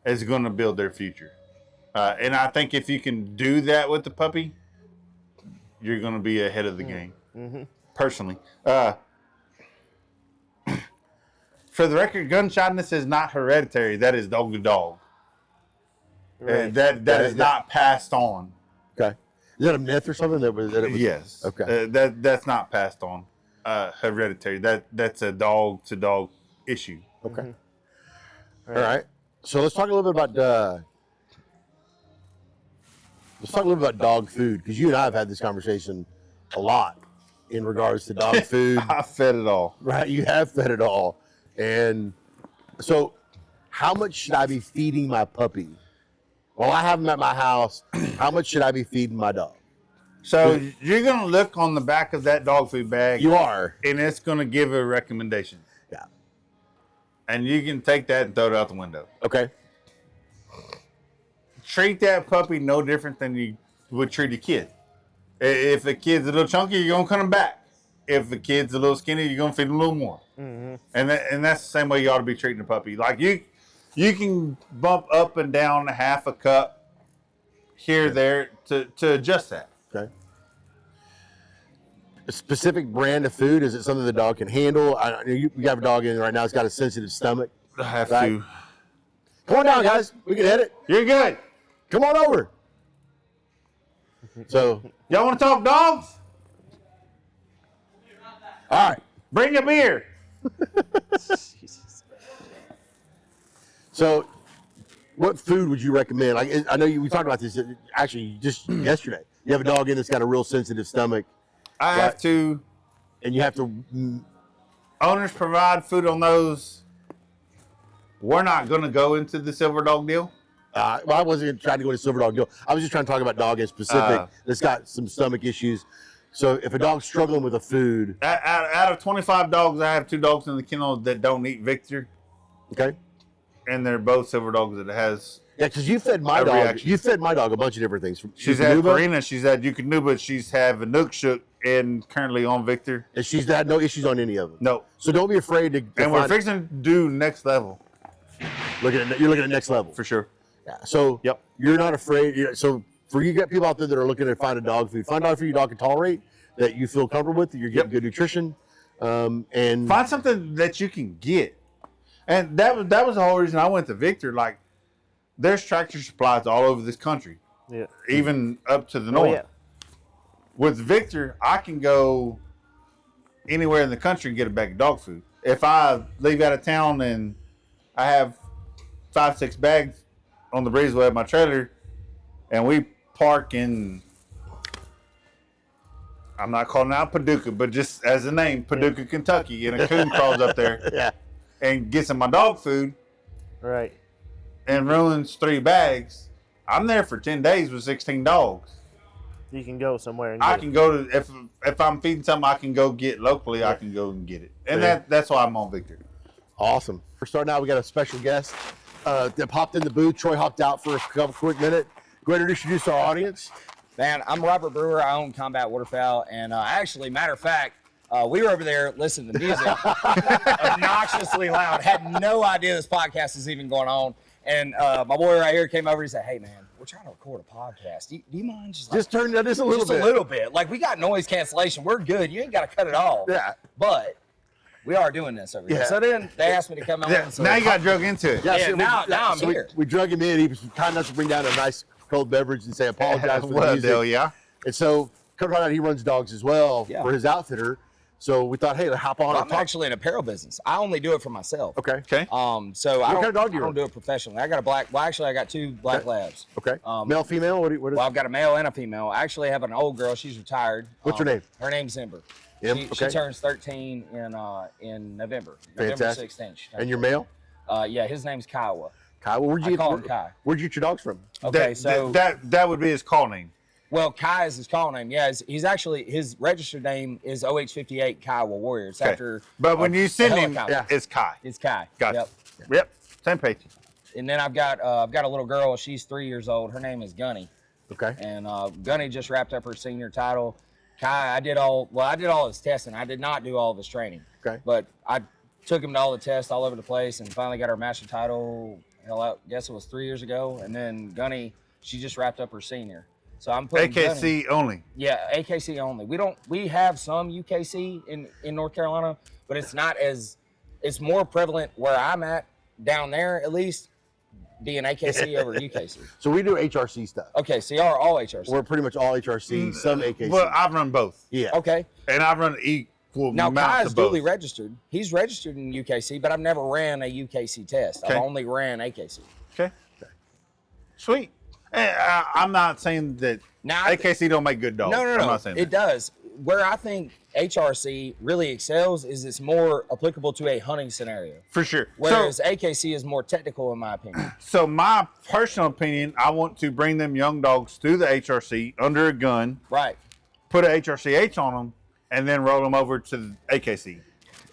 is going to build their future. And I think if you can do that with the puppy, you're going to be ahead of the game. Mm-hmm. Personally. For the record, gun shyness is not hereditary. That is dog to dog. Right. That is not passed on. Okay. Is that a myth or something? That it was yes. Okay. That's not passed on. Hereditary. That's a dog to dog issue. Okay. Mm-hmm. All right. So let's talk a little bit about dog food, because you and I have had this conversation a lot in regards to dog food. I fed it all. Right. You have fed it all, and So, how much should I be feeding my puppy? While I have him at my house, how much should I be feeding my dog? So you're going to look on the back of that dog food bag. You are. And it's going to give a recommendation. Yeah. And you can take that and throw it out the window. Okay. Treat that puppy no different than you would treat a kid. If the kid's a little chunky, you're going to cut him back. If the kid's a little skinny, you're going to feed him a little more. Mm-hmm. And that's the same way you ought to be treating a puppy. Like you can bump up and down a half a cup here, there to adjust that. Okay. A specific brand of food? Is it something the dog can handle? You have a dog in right now. It's got a sensitive stomach. I have Right. to. Come on down, guys. We can hit it. You're good. Come on over. So, Y'all want to talk dogs? all right. Bring a beer. So, what food would you recommend? Like, I know we talked about this actually just yesterday. You have a dog in that's got a real sensitive stomach, I have to. and you have to. Owners provide food on those. We're not going to go into the silver dog deal. Well, I wasn't trying to go to silver dog deal. I was just trying to talk about dog in specific that's got some stomach issues. So, if a dog's struggling with a food, Out of 25 dogs, I have 2 dogs in the kennel that don't eat Victor, okay. and they're both silver dogs that has. Yeah, because you fed my A dog. reaction. You fed my dog a bunch of different things. She's had Eukanuba, Karina, she's had Eukanuba, she's had Vinook and currently on Victor. and she's had no issues on any of them. No. So don't be afraid to And we're find, fixing to do next level you're looking at next level. for sure. Yeah. So Yep. you're not afraid. So for you got people out there that are looking to find a dog food, find dog food your dog can tolerate, that you feel comfortable with, that you're getting Yep. good nutrition, and Find something that you can get. And that was the whole reason I went to Victor. Like, there's Tractor Supplies all over this country, Yeah. even up to the Oh, north. yeah. With Victor, I can go anywhere in the country and get a bag of dog food. If I leave out of town and I have 5-6 bags on the breezeway of my trailer, and we park in, I'm not calling out Paducah, but just as a name, Paducah, Kentucky, and a coon crawls up there yeah, and gets in my dog food Right. and ruins 3 bags, I'm there for 10 days with 16 dogs. You can go somewhere and I get can go to, if I'm feeding something I can go get locally, I can go and get it. And that's why I'm on Victor. awesome. For starting out, we got a special guest that popped in the booth. Troy hopped out for a couple quick minute. Go ahead and introduce our audience. Man, I'm Robert Brewer. I own Combat Waterfowl, and actually, matter of fact, we were over there listening to music, obnoxiously loud. Had no idea this podcast is even going on. And my boy right here came over and said, "Hey, man, we're trying to record a podcast. Do you mind Just turn that just a little bit. a little bit? Like, we got noise cancellation. We're good. You ain't got to cut it off. Yeah. But we are doing this over here. Yeah. So then they asked me to come on. Yeah, and so now you got drug into it. Yeah, so now I'm so here. We drug him in. He was kind enough to bring down a nice cold beverage and say apologize for the What a music. deal, yeah. And so, come to find out, he runs dogs as well Yeah. for his outfitter. So we thought, hey, hop on Well, and I'm talk. actually in apparel business. I only do it for myself. Okay. Okay. So I kind don't, of dog do you I run? don't do it professionally. I got a black. Well, actually, I got 2 black Okay. labs. Okay. Um, Male, female? What is Well, I've got a male and a female. I actually have an old girl. She's retired. What's her name? Her name's Ember. Em, She okay. turns 13 in November. November Fantastic. 16th. she turns And your male? 13. Yeah, his name's Kiowa. Kai. Well, I call him Kai. Where'd you get your dogs from? Okay, so that would be his call name. well, Kai is his call name. Yeah, he's actually his registered name is OH58 Kiowa Warrior. It's Okay. after. But when you send him, helicopter. it's Kai. It's Kai. Gotcha. Yep. Yep. Same page. And then I've got a little girl. She's 3 years old. Her name is Gunny. Okay. And Gunny just wrapped up her senior title. Kai, I did all his testing. I did not do all of his training. Okay. But I took him to all the tests all over the place and finally got her master title. Hell, I guess it was 3 years ago. And then Gunny, she just wrapped up her senior. So I'm putting Gunny, AKC only. yeah, AKC only. We have some UKC in North Carolina, but it's more prevalent where I'm at, down there at least, being AKC over UKC. So we do HRC stuff. Okay, so y'all are all HRC. We're pretty much all HRC, some AKC. Well, I've run both, yeah. Okay. and I've run equal Now, amounts Kai's of both. duly registered. He's registered in UKC, but I've never ran a UKC test. Okay. I've only ran AKC. Okay. Sweet. I'm not saying that Now, AKC don't make good dogs. no. I'm not saying It that. does. Where I think HRC really excels is it's more applicable to a hunting scenario. For sure. Whereas AKC is more technical, in my opinion. So my personal opinion, I want to bring them young dogs through the HRC under a gun, Right. put a HRCH on them, and then roll them over to the AKC.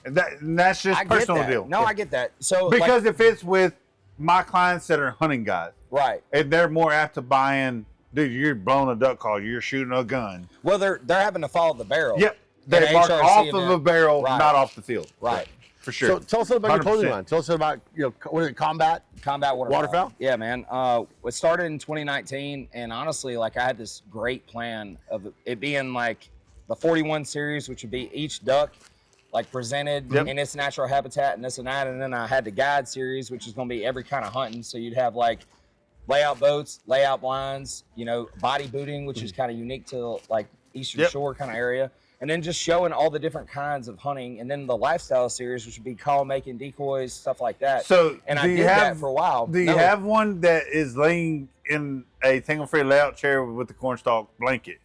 And that's just I get personal that. deal. No, I get that. So Because like, if it's with my clients that are hunting guys, right. and they're more apt to buy in, dude, you're blowing a duck call, you're shooting a gun. Well, they're having to follow the barrel. Yep. In They a mark HRC off event. of a barrel, Right. not off the field. Right. For sure. So tell us a little about your clothing 100%. line. Tell us about, what is it, combat? Combat waterfowl. Waterfowl? Yeah, man. It started in 2019, and honestly, like I had this great plan of it being like the 41 series, which would be each duck like presented Yep. in its natural habitat and this and that, and then I had the guide series, which is going to be every kind of hunting. So you'd have like layout boats, layout blinds, body booting, which is kind of unique to like Eastern Yep. Shore kind of area. And then just showing all the different kinds of hunting, and then the lifestyle series, which would be call making, decoys, stuff like that. So and do I you did that have- for a while. Do you No, have one that is laying in a tangle-free layout chair with the cornstalk blanket?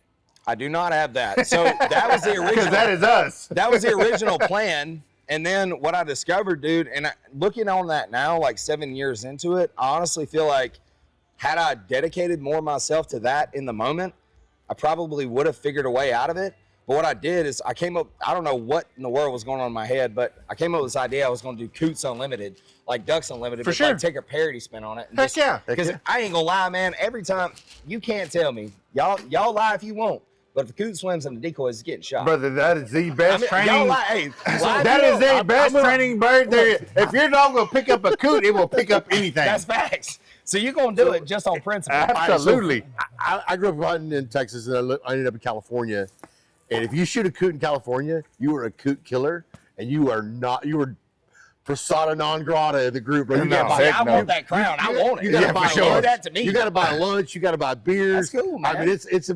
I do not have that. So that was the Because original. that is us. That was the original plan. And then what I discovered, dude, and looking on that now, like 7 years into it, I honestly feel like had I dedicated more myself to that in the moment, I probably would have figured a way out of it. But what I did is I came up, I don't know what in the world was going on in my head, but I came up with this idea I was going to do Coots Unlimited, like Ducks Unlimited, For but sure. like take a parody spin on it. Heck yeah. Because I ain't going to lie, man, every time, you can't tell me. Y'all lie if you want. But if the coot swims and the decoy is getting shot. Brother, that is the best Y'all training. lie, hey, lie if That you is want. the I'm best gonna- training bird there. If your dog will pick up a coot, it will pick up anything. That's facts. So you're going to do it just on principle. Absolutely. I grew up hunting in Texas, and I ended up in California. And if you shoot a coot in California, you are a coot killer, and you were persona non grata in the group. Bro. You No, gotta buy- heck I no. want that crown. I want it. You gotta Yeah, buy for sure. lunch. That to me. You gotta buy lunch. You gotta buy beers. That's cool, man. I mean, it's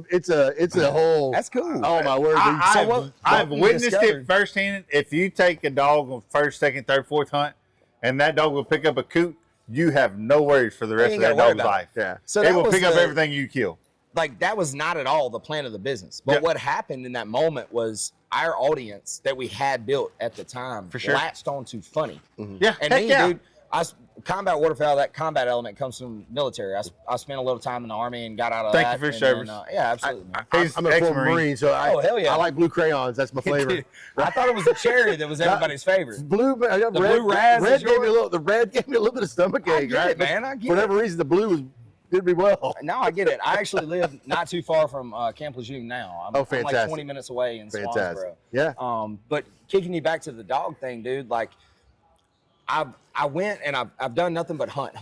a whole. That's cool. Oh my word! I've you witnessed discovered? it firsthand. If you take a dog on first, second, third, fourth hunt, and that dog will pick up a coot, you have no worries for the rest of ain't that gotta worry dog's about life. Yeah. So It that will was pick up the- everything you kill. Like that was not at all the plan of the business. But Yep. what happened in that moment was our audience that we had built at the time For sure. latched onto funny. Yeah, And heck me, yeah. dude, combat waterfowl, that combat element comes from military. I spent a little time in the Army and got out of Thank that. you for your and service. then, yeah, absolutely, man. He's I'm a former ex-Marine. Marine, so Oh, hell yeah. I like blue crayons. That's my flavor. I thought it was the cherry that was everybody's favorite. Blue, red, blue raz red is gave me a yours? little. The red gave me a little bit of stomach I ache, get right? it, man. I get For whatever reason, the blue did me well. Now I get it. I actually live not too far from Camp Lejeune now. I'm like Fantastic. 20 minutes away in Fantastic. Swansboro. Yeah. But kicking you back to the dog thing, dude, like I went and I've done nothing but hunt.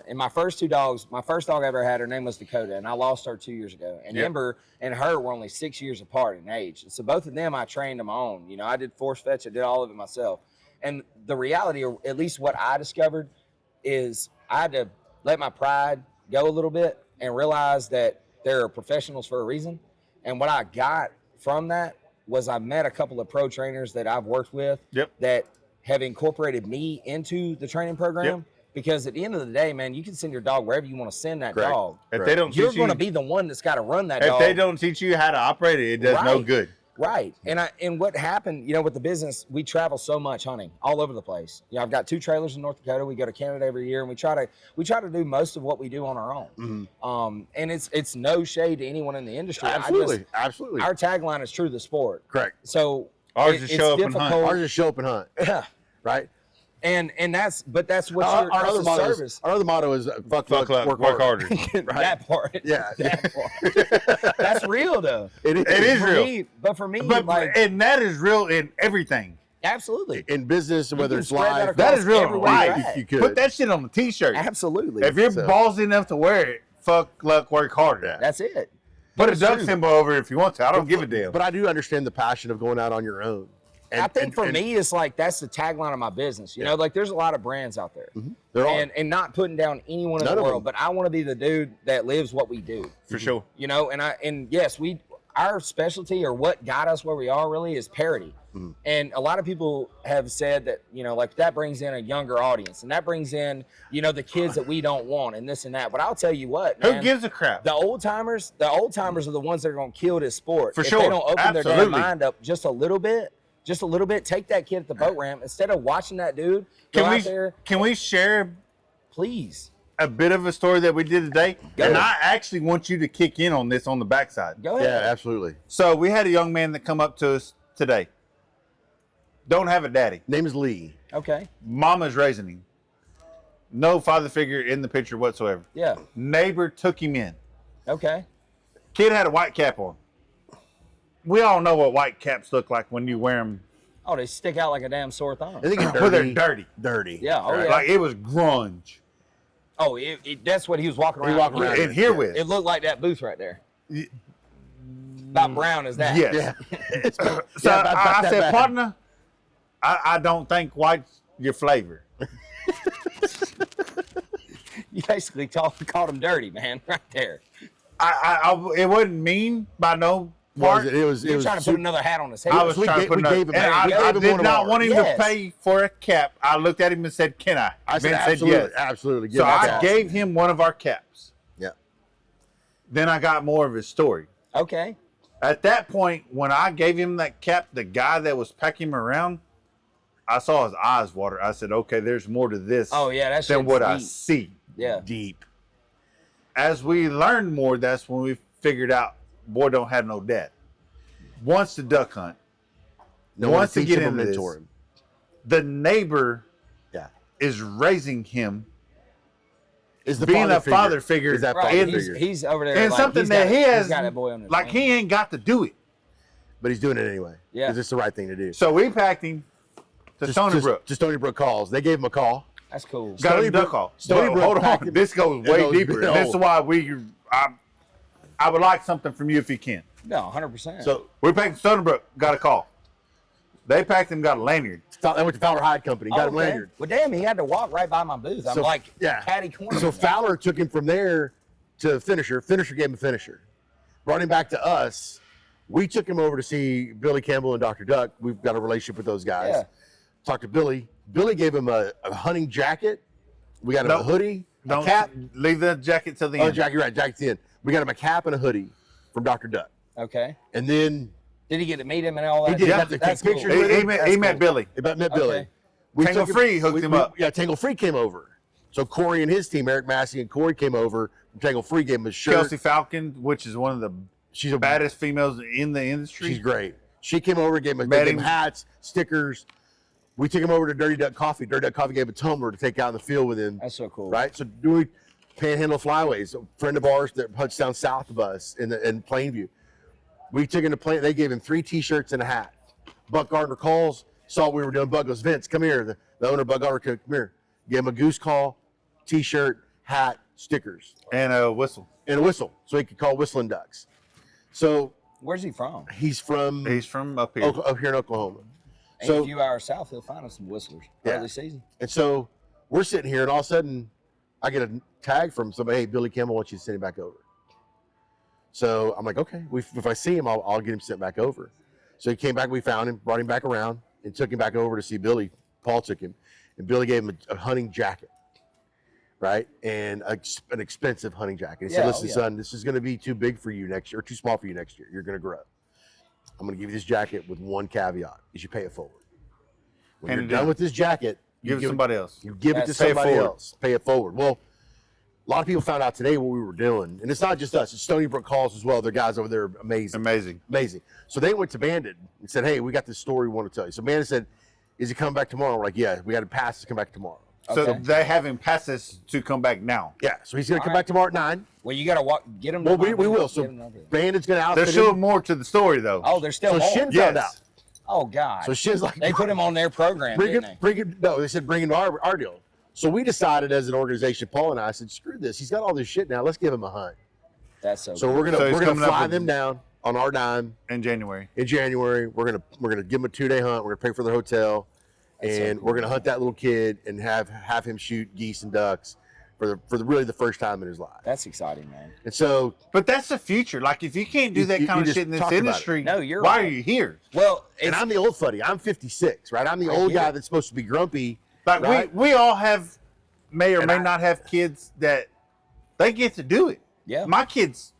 And my first two dogs, my first dog I ever had, her name was Dakota, and I lost her 2 years ago. And Yep. Ember and her were only 6 years apart in age. So both of them I trained on my own. You know, I did force fetch, I did all of it myself. And the reality, or at least what I discovered, is I had to let my pride go a little bit and realize that there are professionals for a reason. And what I got from that was I met a couple of pro trainers that I've worked with Yep. that have incorporated me into the training program. Yep. Because at the end of the day, man, you can send your dog wherever you want to send that Correct. dog. If Right. they don't You're teach going to you, be the one that's got to run that if dog. they don't teach you how to operate it, it does no Right. good. Right. And what happened, with the business, we travel so much hunting all over the place. I've got 2 trailers in North Dakota. We go to Canada every year, and we try to do most of what we do on our own. And it's no shade to anyone in the industry. Absolutely. Absolutely. Our tagline is true to the sport. Correct. So Ours it- is it's show up and hunt. difficult. Ours is show up and hunt, Yeah. right? And that's what Our, your our that's other the motto service. is, our other motto is fuck Fuck luck, luck, work harder. That part. Yeah. That part. That's real though. It is. It is For real. me- but for me, But like and that is real in everything. absolutely. In business, whether can it's spread that live, across That is real in everywhere life. you're at. you could. Put that shit on a t-shirt. Absolutely. If you're So- ballsy enough to wear it, fuck luck, work harder. Yeah. That's it. Put a it's duck true. symbol over it if you want to. I don't give a damn. But I do understand the passion of going out on your own. I think for me, it's like that's the tagline of my business. You know, like there's a lot of brands out there, there are. and not putting down anyone in None the of world, them. but I want to be the dude that lives what we do. For sure. And yes, our specialty or what got us where we are really is parity. And a lot of people have said that, like that brings in a younger audience and that brings in, the kids that we don't want and this and that. But I'll tell you what, man, Who gives a crap? the old timers are the ones that are going to kill this sport. For if sure. they don't open their damn Absolutely. mind up just a little bit, take that kid at the boat ramp instead of watching that dude go out there. Can we share Please a bit of a story that we did today? Go And ahead. I actually want you to kick in on this on the backside. go Yeah, ahead. absolutely. So we had a young man that come up to us today. Don't have a daddy. Name is Lee. Okay. Mama's raising him. No father figure in the picture whatsoever. Yeah. Neighbor took him in. Okay. Kid had a white cap on. We all know what white caps look like when you wear them. Oh, they stick out like a damn sore thumb. I think it's Well, they're dirty. dirty. Dirty. Yeah. Oh, yeah. Like it was grunge. Oh, that's what he was walking around. walking around. And here with. It looked like that booth right there. Y- About brown as that. Yes. Yeah. So Yeah, about I that said, bad. partner, I don't think white's your flavor. You basically called him dirty, man, right there. It wasn't mean by no Was part. it? It was. It You're was trying to put another hat on his head. I was we trying gave- to put we another, gave him- and we I gave him did one of not ours. want him Yes. to pay for a cap. I looked at him and said, "Can I?" I said Ben absolutely, yes. absolutely. Give So that I back. gave him one of our caps. Yeah. Then I got more of his story. Okay. At that point, when I gave him that cap, the guy that was packing him around, I saw his eyes water. I said, "Okay, there's more to this Oh yeah, that's than what I see." Yeah. Deep. As we learned more, that's when we figured out, boy, don't have no dad. Wants to duck hunt. No Wants one to get teach him or into mentor this. him. The neighbor Yeah. is raising him, Is the being a figure. father figure, Is that Right. father He's, figure? he's over there. and like, something he's that got, he has, he's got that boy on his like mind. he ain't got to do it. But he's doing it anyway. Yeah. Because it's the right thing to do. So we packed him to Stony Brook. To Stony Brook calls. They gave him a call. That's cool. Got Stony him duck Brook- off. Stony But Brook hold on, packed- this goes it way goes deeper. big. This is why I would like something from you if you can. No, 100%. So We packed Stony Brook, got a call. They packed him, got a lanyard. I went to Fowler Hide Company. Got him okay. lanyard. Well, damn, he had to walk right by my booth. I'm So, like, yeah. catty corner. So Fowler took him from there to finisher. Finisher gave him a finisher. Brought him back to us. We took him over to see Billy Campbell and Dr. Duck. We've got a relationship with those guys. Yeah. Talked to Billy. Billy gave him a hunting jacket. We got him a No, hoodie, a Don't cap. leave the jacket till the Oh, end. Jack, you're right. Jacket's in. We got him a cap and a hoodie from Dr. Duck. Okay. And then Did he get to meet him and all that? He did. Yeah. Got to take That's cool. pictures He, with he him. met, That's he met cool. Billy. About met Billy. Okay. We Tangle took Free hooked him up. Yeah, Tangle Free came over. So Corey and his team, Eric Massey and Corey, came over. Tangle Free gave him a shirt. Kelsey Falcon, which is one of the She's a baddest females in the industry. She's great. She came over, gave him, Met they gave him him. hats, stickers. We took him over to Dirty Duck Coffee. Dirty Duck Coffee gave him a tumbler to take out in the field with him. That's so cool. Right? So doing Panhandle Flyways, a friend of ours that hunts down south of us in Plainview. We took him to Plain. They gave him 3 T-shirts and a hat. Buck Gardner calls, saw what we were doing. Buck goes, "Vince, come here." The owner, Buck Gardner, come here. Gave him a goose call, T-shirt, hat, stickers, And a whistle. and a whistle, so he could call whistling ducks. So Where's he from? he's from He's from up here. up here in Oklahoma. Ain't So a few hours south, he'll find us some whistlers. Yeah. Early season. And so we're sitting here, and all of a sudden, I get a tag from somebody. "Hey, Billy Campbell wants you to send him back over." So I'm like, "Okay, if I see him, I'll get him sent back over." So he came back. We found him, brought him back around, and took him back over to see Billy. Paul took him, and Billy gave him a hunting jacket, right, and an expensive hunting jacket. He said, Yeah, "Listen, oh, yeah. son, this is going to be too big for you next year, or too small for you next year. You're going to grow. I'm going to give you this jacket with one caveat: is you pay it forward. When Hand you're it done down. with this jacket, Give it it to somebody else. you give it to That's- Pay it somebody forward. else. Pay it forward. Well, a lot of people found out today what we were doing, and it's not just us. It's Stony Brook calls as well. Their guys over there are amazing, Amazing. amazing. So they went to Bandit and said, "Hey, we got this story we want to tell you." So Bandit said, "Is he coming back tomorrow?" We're like, "Yeah, we got to pass to come back tomorrow." So Okay. they have him pass us to come back now. Yeah, so he's going to come All right. back tomorrow at 9. Well, you got to walk, get him. Well, to we my will. booth, So get him over there. Bandit's going to outfit There's him. still more to the story, though. Oh, there's still So more. Shin Yes. found out. Oh God. So Shin's like, they put him on their program, bring didn't it, they? bring it. No, they said bring him to our deal. So we decided as an organization, Paul and I said, screw this. He's got all this shit now. Let's give him a hunt. That's so. So cool. we're gonna So he's we're gonna coming up fly with- them down on our dime In January. in January. We're gonna give him a 2-day hunt. We're gonna pay for the hotel, That's so and cool. we're gonna hunt that little kid and have him shoot geese and ducks for really the first time in his life. That's exciting, man. And so, But that's the future. Like, if you can't do that You kind of just shit in this talk about it. industry, No, you're why right. are you here? Well, and I'm the old fuddy. I'm 56, right? I'm the old get guy it. that's supposed to be grumpy. Like, Right. we all may or And may I- not have kids that they get to do it. Yeah. My kids,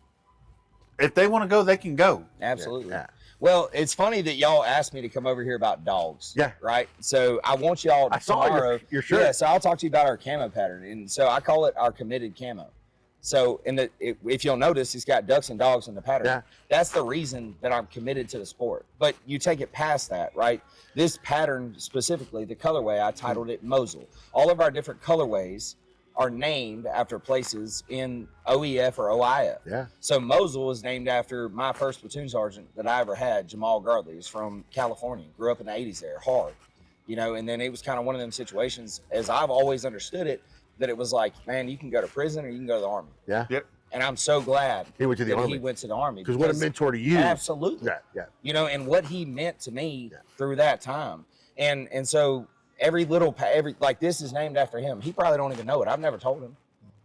if they want to go, they can go. absolutely. Yeah. Well, it's funny that y'all asked me to come over here about dogs. Yeah. Right. So I want y'all I saw tomorrow. your shirt. Yeah. So I'll talk to you about our camo pattern, and so I call it our committed camo. So if you'll notice, it's got ducks and dogs in the pattern. Yeah. That's the reason that I'm committed to the sport. But you take it past that, right? This pattern specifically, the colorway, I titled it Mosul. All of our different colorways are named after places in OEF or OIF. Yeah. So Mosul is named after my first platoon sergeant that I ever had, Jamal Gardley. He's from California, grew up in the 80s there, hard, and then it was kind of one of them situations, as I've always understood it, that it was like, man, you can go to prison or you can go to the Army. Yeah. Yep. And I'm so glad He went to the that Army. he went to the Army. Because what a mentor to you. Absolutely. Yeah. And what he meant to me Yeah. through that time. And so every like this is named after him. He probably don't even know it. I've never told him.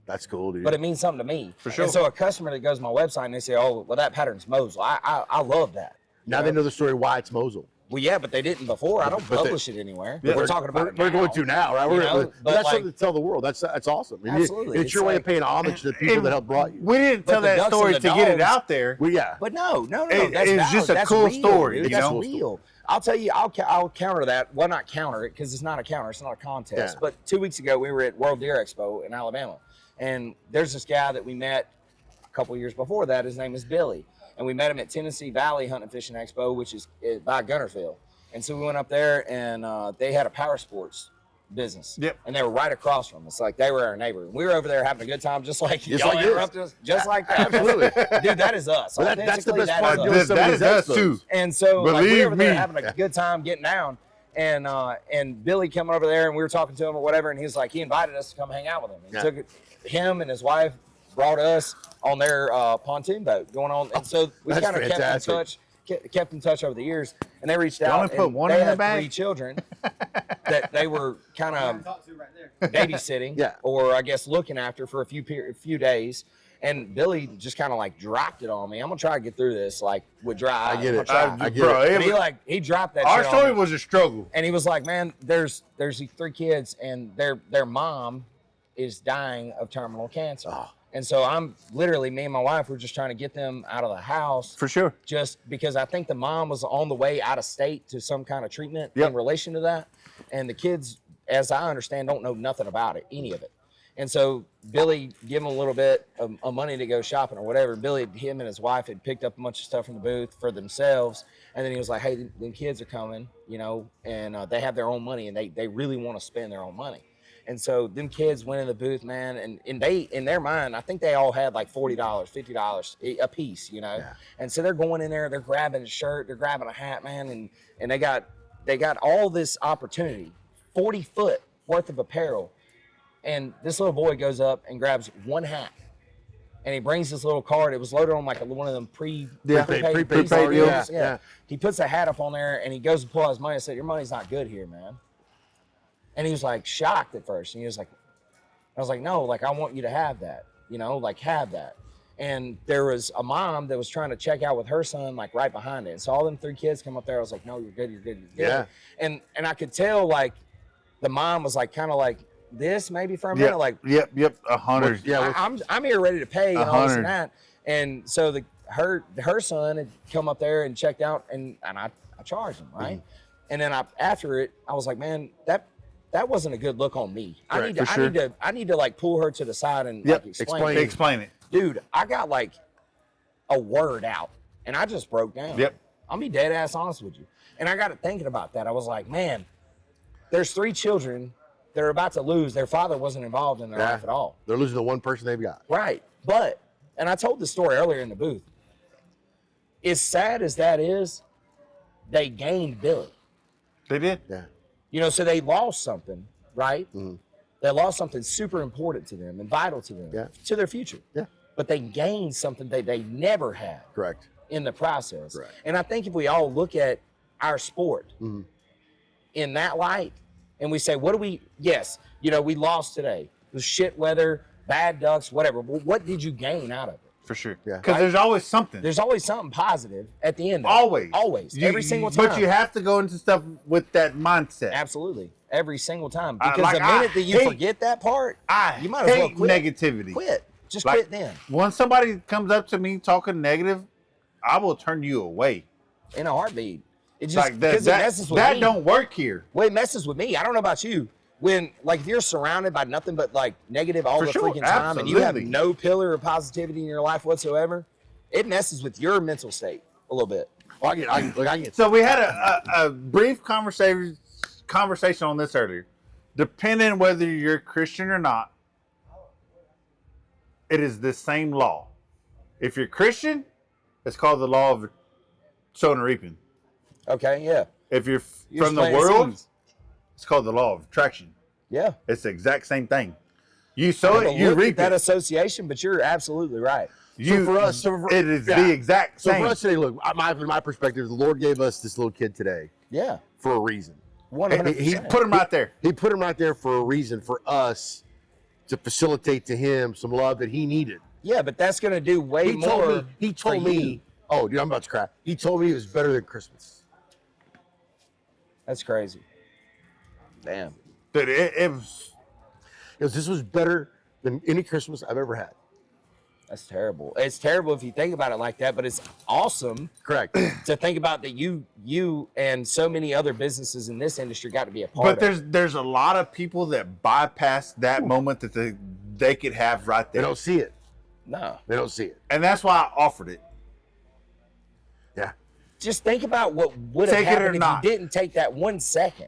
That's cool, dude. But it means something to me. For sure. And so a customer that goes to my website and they say, oh, well, that pattern's Mosul. I love that. now they know the story why it's Mosul. Well, yeah, but they didn't before. I don't But they- publish it anywhere. Yeah, We're talking about it We're now. going to now, right? You know, But but that's like- something to tell the world. That's awesome. And Absolutely. it's your way of like- paying homage to the people that helped brought you. We didn't But tell the that ducks story and to the get it dogs- out there. Well, yeah. But no, It- that's it's valid. just a That's cool real, story, dude. you That's know? real. I'll tell you, I'll counter that. Well, not counter it because it's not a counter. It's not a contest. Yeah. But 2 weeks ago, we were at World Deer Expo in Alabama, and there's this guy that we met a couple years before that. His name is Billy, and we met him at Tennessee Valley Hunting and Fishing Expo, which is by Guntersville. And so we went up there, and they had a power sports business. Yep. And they were right across from us, like they were our neighbor. We were over there having a good time, just like Just y'all like this. interrupted us, just like that. Absolutely. Dude, that is us. Well, that's the Authentically, best that part is of us. doing some of That these is us expos. too. And so like, we Believe were over there me. having a good time getting down, and Billy coming over there, and we were talking to him or whatever, and he was like, he invited us to come hang out with him. He Yeah. took him and his wife brought us on their pontoon boat going on, and so we That's kind of fantastic. kept in touch over the years, and they reached You out. only put and one they in the had bag? 3 children that they were kind of babysitting, Yeah. or I guess looking after for a few days. And Billy just kind of like dropped it on me. I'm gonna try to get through this like with dry eyes. I get I'm it. gonna try. I get Bro, it. And he dropped that. Our shit on story me. was a struggle. And he was like, man, there's these 3 kids and their mom is dying of terminal cancer. Oh. And so I'm literally, me and my wife were just trying to get them out of the house For sure. just because I think the mom was on the way out of state to some kind of treatment Yep. in relation to that. And the kids, as I understand, don't know nothing about it, any of it. And so Billy gave him a little bit of money to go shopping or whatever. Billy, him and his wife had picked up a bunch of stuff from the booth for themselves. And then he was like, hey, the kids are coming, and they have their own money and they really want to spend their own money. And so them kids went in the booth, man, and they, in their mind, I think they all had like $40, $50 a piece, Yeah. And so they're going in there, they're grabbing a shirt, they're grabbing a hat, man, and they got all this opportunity, 40 foot worth of apparel. And this little boy goes up and grabs one hat. And he brings this little card. It was loaded on like one of them prepaid prepaid deals. deals. Yeah. Yeah. He puts a hat up on there and he goes to pull out his money and said, your money's not good here, man. And he was like shocked at first. And he was like, I was like, no, like I want you to have that, like have that. And there was a mom that was trying to check out with her son, like right behind it. And so all them 3 kids come up there. I was like, no, you're good, you're good, you're good. Yeah. And I could tell like the mom was like kind of like this maybe for a minute, like Yep. 100. Yeah. I'm here ready to pay and all this and 100. that. And so her son had come up there and checked out and I charged him, right? And then after it, I was like, man, that wasn't a good look on me. Correct, I need to like pull her to the side and Yep. like explain. Explain it. Dude, I got like a word out and I just broke down. Yep. I'll be dead ass honest with you. And I got to thinking about that. I was like, man, there's 3 children that are about to lose. Their father wasn't involved in their Yeah. life at all. They're losing the one person they've got. Right. But, and I told the story earlier in the booth, as sad as that is, they gained Billy. They did. Yeah. So they lost something, right? Mhm. They lost something super important to them and vital to them, Yeah. to their future. Yeah. But they gained something that they never had Correct. in the process. Correct. And I think if we all look at our sport Mhm. in that light and we say, yes, we lost today. the shit weather, bad ducks, whatever. Well, what did you gain out of it? For sure. Yeah. Because there's always something. There's always something positive at the end of always. it. Always. Every single time. But you have to go into stuff with that mindset. Absolutely. Every single time. I- Because like, the minute I that you hate- forget that part, I you might as well hate quit. negativity. Quit. Just Like, quit then. When somebody comes up to me talking negative, I will turn you away. In a heartbeat. It just, Like that, because it messes with me. don't work here. Well, it messes with me. I don't know about you. When, like, if you're surrounded by nothing but, like, negative all For the sure, freaking time and you have absolutely. no pillar of positivity in your life whatsoever, it messes with your mental state a little bit. Well, I get. So we had a brief conversation on this earlier. Depending whether you're Christian or not, it is the same law. If you're Christian, it's called the law of sowing and reaping. Okay, yeah. If you're You're from the planting world, seeds. it's called the law of attraction. Yeah. It's the exact same thing. You sow it, you Look at reap that it. association, but you're absolutely right. You, for us, it is yeah. the exact So same. for us today, look, from my perspective, the Lord gave us this little kid today Yeah. for a reason. 100%. He put him right there. He put him right there for a reason, for us to facilitate to him some love that he needed. Yeah, but that's going to do way He more. told me, for you. oh, dude, I'm about to cry. He told me it was better than Christmas. That's crazy. Damn. Dude, it was. Because this was better than any Christmas I've ever had. That's terrible. It's terrible if you think about it like that, but it's awesome Correct. to think about that you and so many other businesses in this industry got to be a part But of. there's a lot of people that bypass that moment that they could have right They there. don't see it. No. They don't see it. And that's why I offered it. Yeah. Just think about what would have Take it or happened if not. you didn't take that 1 second.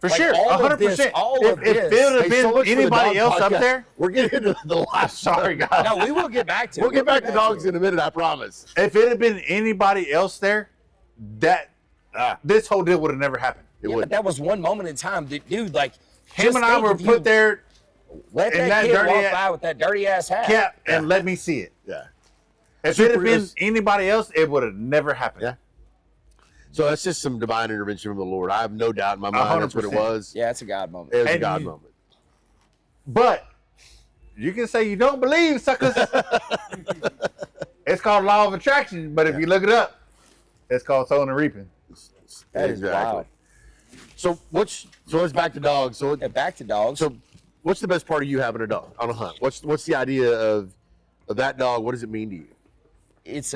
For Like, sure. all of this- 100%. all If of it this- would have Hey, been so much for the anybody dog else up podcast. there. We're getting into the last. Sorry, guys. No, we will get back to it. We'll get back to it. dogs in a minute, I promise. If it had been anybody else there, that this whole deal would have never happened. It Yeah, would. but that was one moment in time, dude. Like Him just and I think were if you put there, Let in that that kid dirty walk ass- by with that dirty ass hat. kept, and let me see it. Yeah. If Super it had been is- anybody else, it would have never happened. Yeah. So that's just some divine intervention from the Lord. I have no doubt in my mind that's what it 100%. was. Yeah, it's a God moment. It was a And God you- moment. But you can say you don't believe, suckers. It's called law of attraction, but if you look it up, it's called sowing and reaping. That is wild. So let's back to dogs. So Yeah, back to dogs. so what's the best part of you having a dog on a hunt? What's the idea of that dog? What does it mean to you? it's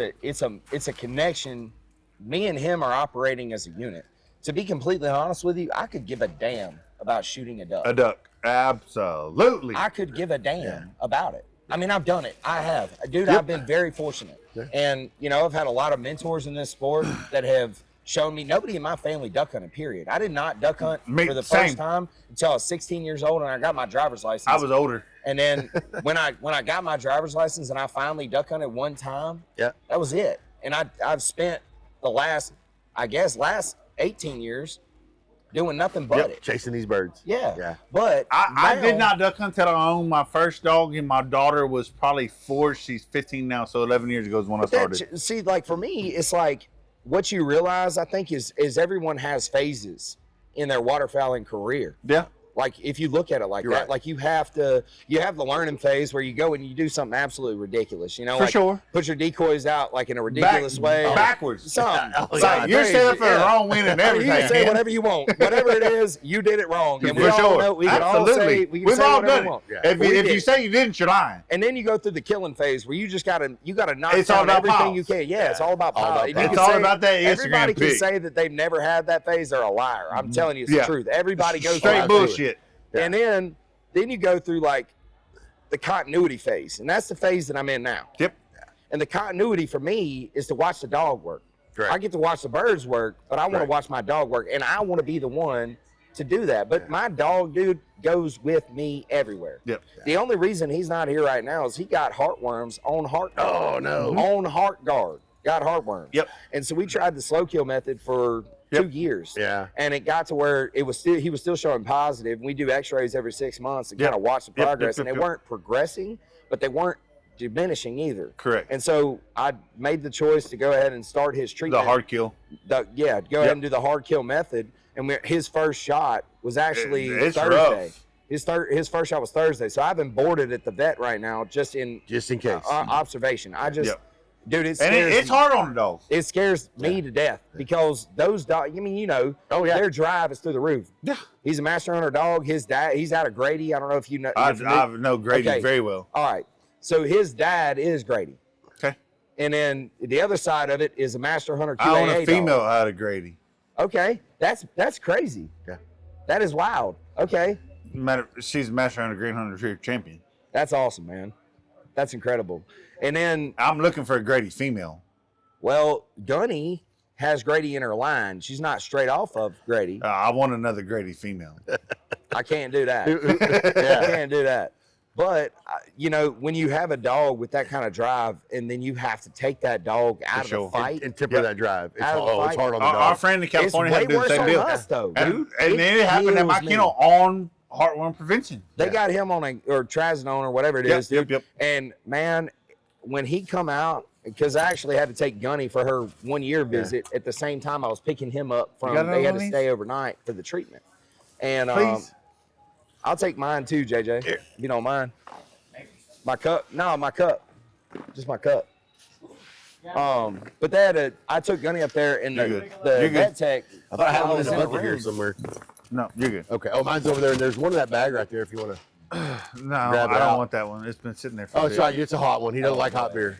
a connection. Me and him are operating as a unit. To be completely honest with you, I could give a damn about shooting a duck. A duck. Absolutely. I could give a damn about it. I mean, I've done it. I have. Dude, Yep. I've been very fortunate. Yeah. And, you know, I've had a lot of mentors in this sport that have shown me. Nobody in my family duck hunted, period. I did not duck hunt Me- for the same. first time until I was 16 years old and I got my driver's license. I was older. And then when I got my driver's license and I finally duck hunted one time, Yeah. that was it. And I've spent the last 18 years doing nothing but Yep, it. chasing these birds. Yeah. Yeah. But I did now- not duck hunt until I owned my first dog, and my daughter was probably 4. She's 15 now, so 11 years ago is when I started. See, like for me, it's like what you realize, I think, is everyone has phases in their waterfowling career. Yeah. Like if you look at it like You're that, right. like you have the learning phase where you go and you do something absolutely ridiculous. You know, For like sure. put your decoys out like in a ridiculous way. Backwards. Something. Oh, It's yeah. like, you're set up for the Yeah. wrong win and I mean, everything. you can say man. whatever you want. Whatever it is, you did it wrong. And we For all sure. know we can all Absolutely. say we can We've say all whatever done we it. want. Yeah. If, We you, if did. you say you didn't, you're lying. And then you go through the killing phase where you just gotta knock It's all down about everything piles. you can. Yeah, it's all about All about piles. And you piles. can It's all say- about that Instagram Everybody can pic. say that they've never had that phase. They're a liar. I'm telling you, it's Yeah. the truth. Everybody goes Straight through it. bullshit. Yeah. And then you go through like the continuity phase, and that's the phase that I'm in now. Yep. And the continuity for me is to watch the dog work. Correct. I get to watch the birds work, but I want Right. to watch my dog work, and I want to be the one to do that. But my dog, dude, goes with me everywhere. Yep. The only reason he's not here right now is he got heartworms on heart guard. Oh, no. On heart guard. Got heartworms. Yep. And so we tried the slow kill method for Yep. 2 years. Yeah. And it got to where he was still showing positive. We do x-rays every 6 months and Yep. kind of watch the Yep, progress. yep, And they yep. weren't progressing, but they weren't diminishing either. Correct. And so I made the choice to go ahead and start his The treatment. hard kill. Go ahead and do the hard kill method. And his first shot was actually It's Thursday. rough. His first shot was Thursday, so I've been boarded at the vet right now just in Just in case. observation. I just, Yep. dude, It's hard on the dogs. It scares me to death because those dogs. I mean, you know, their drive is through the roof. Yeah. He's a master hunter dog. His dad, he's out of Grady. I don't know if you know. I know Grady Okay. very well. All right, so his dad is Grady. Okay. And then the other side of it is a master hunter QAA I own a female dog. out of Grady. Okay, that's crazy. Yeah. That is wild. Okay, She's a master hunter, green hunter retriever champion. that's awesome, man. That's incredible. And then, I'm looking for a Grady female. well, Gunny has Grady in her line. She's not straight off of Grady. I want another Grady female. I can't do that. I Yeah. can't do that. But, you know, when you have a dog with that kind of drive and then you have to take that dog out of sure. the fight, And temper Yep. that drive. It's, Out of the it's fight. hard on the Our dog. friend in it's California way had to do the worse same on deal. us, though, And dude. then it happened at my kills me. kennel on heartworm prevention. They got him on or trazodone or whatever it is, dude. Yep. And, man, when he come out, because I actually had to take Gunny for her 1 year visit at the same time I was picking him up from, got they had another to one stay overnight for the treatment. And Please. I'll take mine too, JJ, if you don't mind. My cup? No, my cup. Just my cup. But they had I took Gunny up there and You're the good. You're vet tech. I thought I had one in was the in the bucket here room. somewhere. No, you're good. Okay. Oh, mine's over there, and there's one in that bag right there if you want to. No, Grab it I don't out. want that one. It's been sitting there for Oh, a it's bit. right. It's a hot one. He doesn't like hot beer.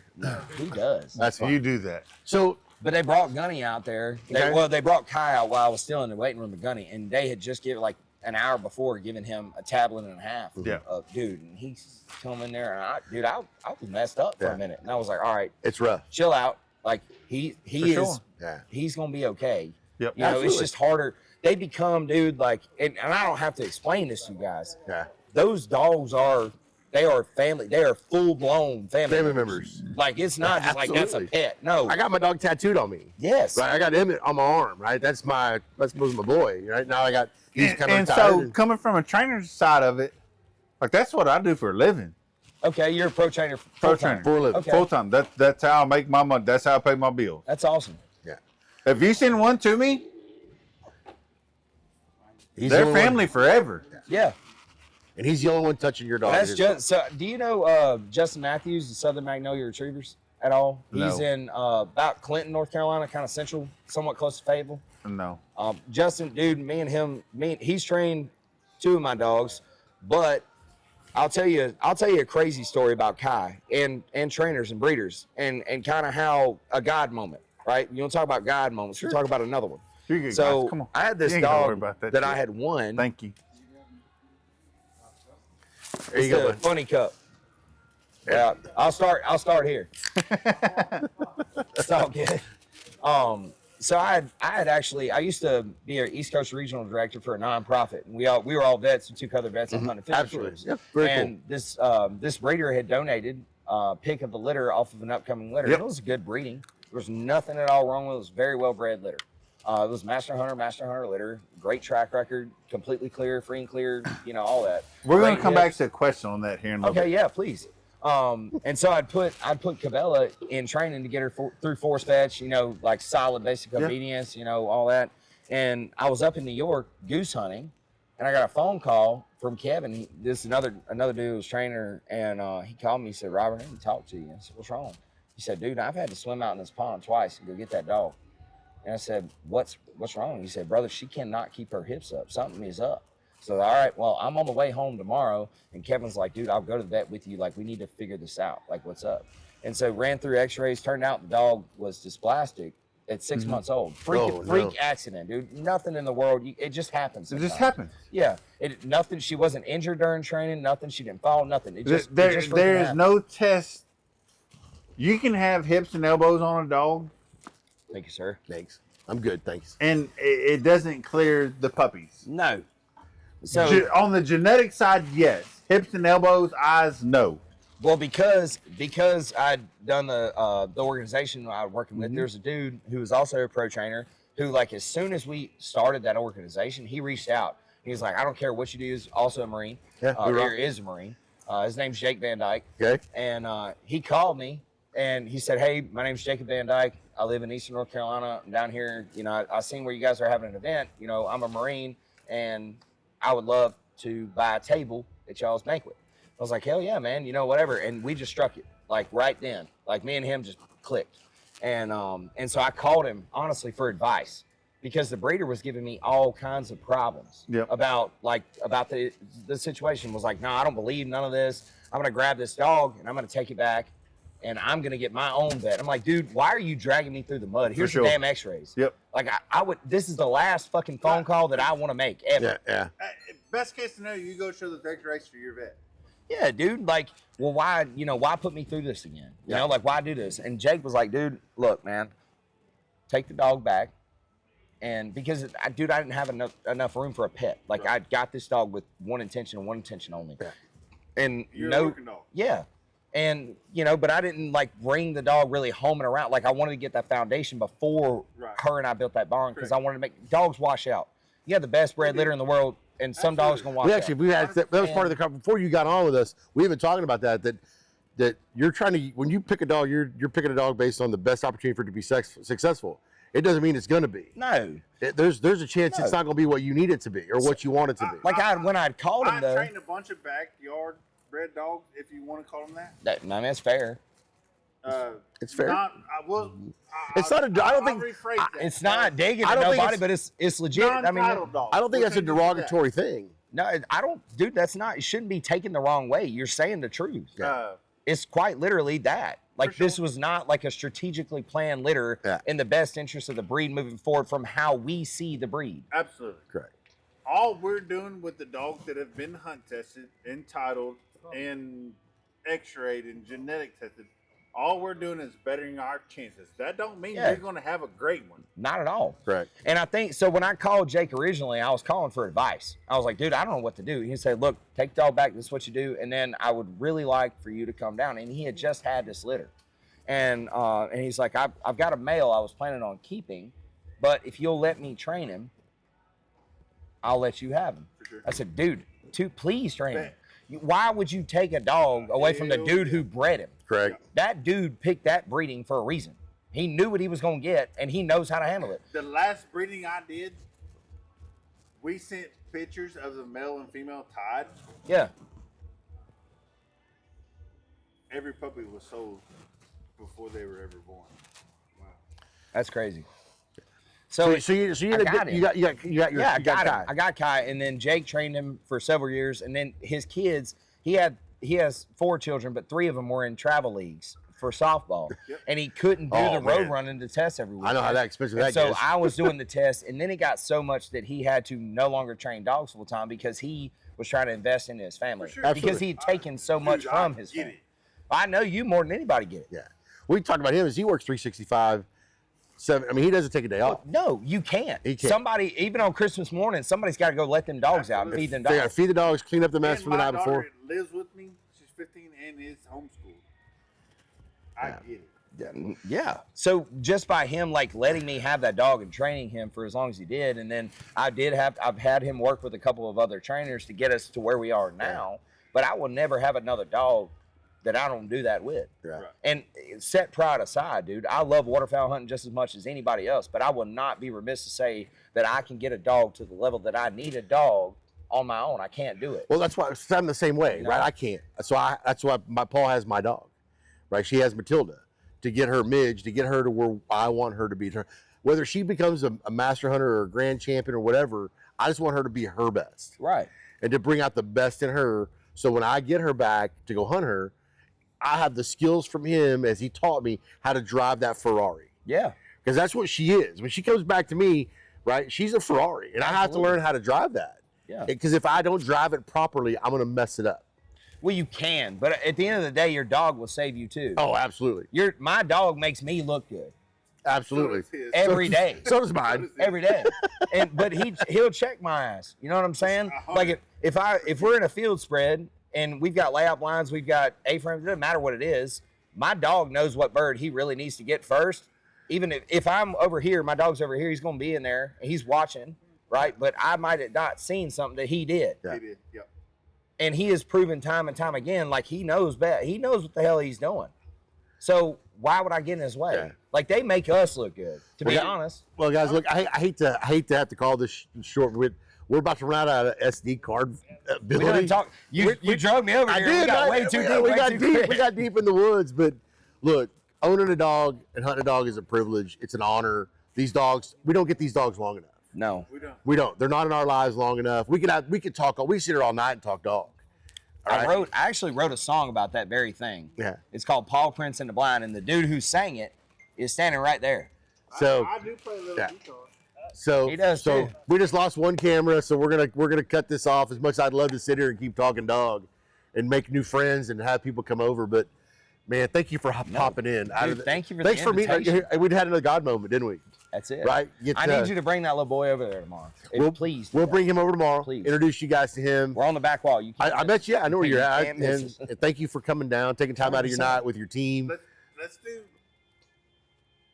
He does. That's fine. You do that. So, But they brought Gunny out there. Okay. They brought Kai out while I was still in the waiting room with Gunny, and they had just given like an hour before giving him a tablet and a half. Yeah. Dude, and he's come in there, and I was messed up for Yeah. a minute, and I was like, all right, it's rough. chill out. Like he For is, sure. Yeah. he's gonna be okay. Yep. You know, Absolutely. it's just harder. They become, dude, like, and I don't have to explain this to you guys. Yeah. Those dogs are family. They are full blown family Family members. Like it's not just like that's a Absolutely. pet. No. I got my dog tattooed on me. yes. Right. I got him on my arm. Right. That's my boy. Right now I got. He's kind of And retired. so coming from a trainer's side of it, like that's what I do for a living. Okay, you're a pro trainer. Pro full-time. trainer. For a living. Okay. Full time. That's how I make my money. That's how I pay my bills. That's awesome. Yeah. If you send one to me, He's they're the only family one, forever. Yeah. and he's the only one touching your dog. That's His- just so. Do you know Justin Matthews, the Southern Magnolia Retrievers, at all? He's No. in about Clinton, North Carolina, kind of central, somewhat close to Fayetteville. No. Justin, dude, he's trained two of my dogs, but I'll tell you a crazy story about Kai and trainers and breeders and kind of how a God moment, right? You don't talk about God moments. We talk about another one. You're good, So guys. Come on. I had this You ain't gotta worry dog about that that shit. I had won. Thank you. There you It's go. the bud. funny cup. Yeah, I'll start here. It's all good. So I used to be an East Coast regional director for a nonprofit. And we were all vets and took other vets and hunted fishing Absolutely. trips. Yeah. Very And this breeder had donated a pick of the litter off of an upcoming litter. Yep. It was a good breeding. There was nothing at all wrong with it. It was very well bred litter. It was master hunter litter, great track record, completely clear, free and clear, all that. We're going Great to come hip. back to a question on that here in a little Okay, bit. yeah, please. And so I'd put Cabela in training to get her through force fetch, like solid basic Yeah. obedience, all that. And I was up in New York goose hunting, and I got a phone call from Kevin. Another dude was trainer, and he called me. He said, "Robert, I need to talk to you." I said, "What's wrong?" He said, "Dude, I've had to swim out in this pond twice and go get that dog." And I said, "What's wrong?" He said, "Brother, she cannot keep her hips up. Something is up." So, all right, well, I'm on the way home tomorrow. And Kevin's like, "Dude, I'll go to the vet with you. Like, we need to figure this out. Like, what's up?" And so ran through x-rays. Turned out the dog was dysplastic at 6 months old. Freak accident, dude. Nothing in the world. It just happens. It just sometimes. happened. Yeah. Nothing. She wasn't injured during training. Nothing. She didn't fall. Nothing. It just There freaking is happened. no test. You can have hips and elbows on a dog, Thank you, sir. Thanks. I'm good. Thanks. and it doesn't clear the puppies. No. So On the genetic side, yes. Hips and elbows, eyes, no. well, because I'd done the organization I was working with, there's a dude who was also a pro trainer who, like, as soon as we started that organization, he reached out. He was like, "I don't care what you do." He's also a Marine. Yeah, we rock. Or is a Marine. His name's Jake Van Dyke. Okay. And he called me and he said, "Hey, my name's Jacob Van Dyke. I live in Eastern North Carolina. I'm down here. I seen where you guys are having an event. I'm a Marine, and I would love to buy a table at y'all's banquet. I was like, hell yeah, man, you know, whatever. And we just struck it like right then. Like me and him just clicked. And so I called him honestly for advice because the breeder was giving me all kinds of problems about the situation. Was like, no, I don't believe none of this. I'm gonna grab this dog and I'm gonna take it back and I'm gonna get my own vet. I'm like, dude, why are you dragging me through the mud? Here's the damn x-rays. Yep. Like I would, this is the last fucking phone call that I want to make ever. Yeah. Best case scenario, you go show the x-rays for your vet. Yeah, dude. Like, well, why put me through this again? You know, like, why do this? And Jake was like, dude, look, man, take the dog back. And because, I didn't have enough room for a pet. Like, I got this dog with one intention and one intention only. Yeah. And You're a working dog. Yeah. And, but I didn't, like, bring the dog really home and around. Like, I wanted to get that foundation before her and I built that barn because I wanted to make dogs wash out. You have the best bred litter in the world. And some dogs gonna walk. That was part of the conversation before you got on with us. We've been talking about that you're trying to, when you pick a dog, you're picking a dog based on the best opportunity for it to be successful. It doesn't mean it's gonna be. No. There's a chance it's not gonna be what you need it to be or what you want it to be. When I called him though. I trained a bunch of backyard bred dogs, if you want to call them that. That's fair. It's fair. It's not a. I don't think it's not digging at nobody, but it's legit. I mean, I don't think that's a derogatory thing. No, I don't, dude. That's not. It shouldn't be taken the wrong way. You're saying the truth. It's quite literally that. Like this was not like a strategically planned litter in the best interest of the breed moving forward from how we see the breed. Absolutely correct. All we're doing with the dogs that have been hunt tested, entitled, and X-rayed and genetic tested. All we're doing is bettering our chances. That don't mean you're going to have a great one. Not at all. Correct. And I think, so when I called Jake originally, I was calling for advice. I was like, dude, I don't know what to do. He said, look, take the dog back. This is what you do. And then I would really like for you to come down. And he had just had this litter. And he's like, I've got a male I was planning on keeping, but if you'll let me train him, I'll let you have him. For sure. I said, dude, please train him. Why would you take a dog away from the dude who bred him? Correct. That dude picked that breeding for a reason. He knew what he was going to get, and he knows how to handle it. The last breeding I did, we sent pictures of the male and female tied. Yeah. Every puppy was sold before they were ever born. Wow. That's crazy. So you got Kai. I got Kai, and then Jake trained him for several years, and then his kids, he has 4 children, but 3 of them were in travel leagues for softball, and he couldn't do the road running to test every week. I know how that expensive that so gets. I was doing the test, and then it got so much that he had to no longer train dogs full time because he was trying to invest into his family because he had taken so much from his family. I know you more than anybody get it. Yeah, we talked about him as he works 365. 7. I mean, he doesn't take a day off. No, you can't. He can't. Somebody, even on Christmas morning, somebody's got to go let them dogs out and feed them dogs. They got to feed the dogs, clean up the mess from the night before. My daughter lives with me. She's 15 and is homeschooled. I get it. Yeah. So just by him like letting me have that dog and training him for as long as he did, and then I've had him work with a couple of other trainers to get us to where we are now. But I will never have another dog that I don't do that with. Right. And set pride aside, dude, I love waterfowl hunting just as much as anybody else, but I will not be remiss to say that I can get a dog to the level that I need a dog on my own. I can't do it. Well, that's why I'm the same way, right? I can't. So that's why my Paul has my dog, right? She has Matilda to get her Midge, to get her to where I want her to be. Whether she becomes a master hunter or a grand champion or whatever, I just want her to be her best. Right. And to bring out the best in her. So when I get her back to go hunt her, I have the skills from him as he taught me how to drive that Ferrari. Yeah. Because that's what she is. When she comes back to me, right, she's a Ferrari. And I have to learn how to drive that. Yeah. Because if I don't drive it properly, I'm going to mess it up. Well, you can. But at the end of the day, your dog will save you too. Oh, absolutely. My dog makes me look good. Absolutely. Every day. So does mine. Every day. But he'll check my ass. You know what I'm saying? Like if we're in a field spread, and we've got layout blinds, we've got A-frames, it doesn't matter what it is. My dog knows what bird he really needs to get first. Even if I'm over here, my dog's over here, he's going to be in there, and he's watching, right? But I might have not seen something that he did. Yeah. He did, yep. And he has proven time and time again, like he knows best. He knows what the hell he's doing. So why would I get in his way? Yeah. Like, they make us look good, to be honest. Well, guys, look, I hate to have to call this short. we're about to run out of SD card We ability. didn't talk. You drove me over I here. did. We got way too deep. We way got too deep. quick. We got deep in the woods. But look, owning a dog and hunting a dog is a privilege. It's an honor. These dogs, we don't get these dogs long enough. No. We don't. They're not in our lives long enough. We could talk. We sit here all night and talk dog. All right? I actually wrote a song about that very thing. Yeah. It's called Paw Prints in the Blind, and the dude who sang it is standing right there. So I do play a little yeah. guitar. So He does, so too. we just lost one camera, so we're gonna cut this off. As much as I'd love to sit here and keep talking dog, and make new friends and have people come over, but man, thank you for popping in. Thank you for thanks the for meeting. invitation. We'd had another God moment, didn't we? That's it. Right? I need you to bring that little boy over there tomorrow. Please. We'll bring him over tomorrow. Please. Introduce you guys to him. We're on the back wall. You can't I bet you. I know where You you're at. can't miss us. And thank you for coming down, taking time out of your 100%. night with your team. Let's do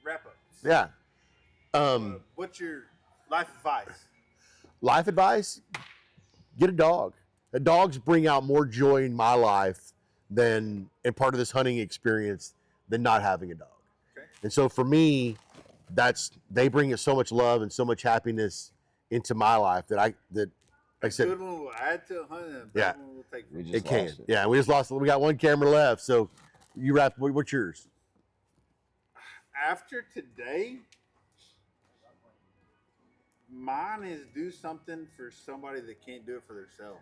wrap ups. Yeah. What's your life advice? Life advice: get a dog. The dogs bring out more joy in my life than, and part of this hunting experience, than not having a dog. Okay. And so for me, they bring so much love and so much happiness into my life that like I said, Good one will add to a hunt, and a Yeah. bad one will take. We just it can. lost it. Yeah, we just lost. We got one camera left. So you wrap. What's yours? After today, mine is do something for somebody that can't do it for themselves.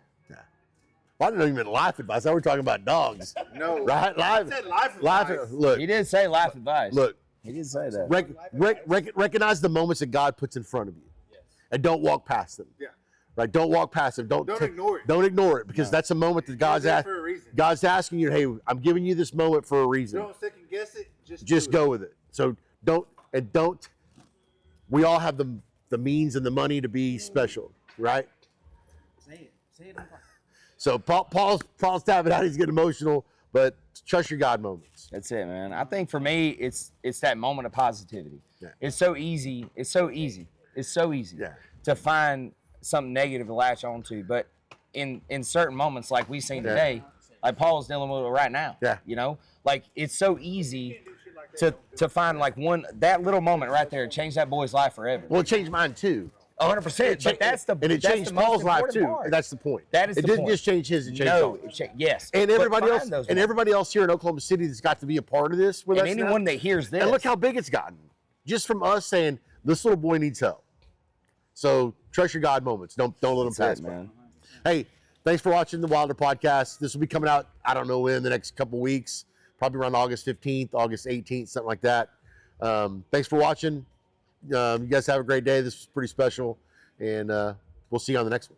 Well, I didn't even life advice. I was talking about dogs. No, Right? I said life advice. Look, He did say life advice. look. He did say that. Recognize the moments that God puts in front of you, and don't walk past them. Yeah. Right? Don't walk past them. Don't ignore it. Don't ignore it, because that's a moment that God's there for a reason. God's asking you, hey, I'm giving you this moment for a reason. Don't second guess it. Just Just do go with it. So don't. We all have the means and the money to be special, right? Say it. So Paul's tapping out. He's getting emotional, but trust your God moments. That's it, man. I think for me, it's that moment of positivity. Yeah. It's so easy. It's so easy Yeah. to find something negative to latch onto. But in certain moments, like we seen Yeah. today, like Paul's dealing with it right now. Yeah. You know, like it's so easy to find like that little moment right there change that boy's life forever. Well, it changed mine too. 100%. But that's the and it that's changed the most Paul's life important too. part. And that's the point. That is it the didn't point. just change his. It changed No, Paul's. yes. And But everybody find else, those and moments. everybody else here in Oklahoma City that's got to be a part of this with And us. anyone now. that hears this, And look how big it's gotten, just from us saying this little boy needs help. So trust your God moments. Don't let them That's pass, it, by. man. Hey, thanks for watching the Wilder Podcast. This will be coming out, I don't know when, the next couple weeks, probably around August 15th, August 18th, something like that. Thanks for watching. You guys have a great day. This was pretty special, and we'll see you on the next one.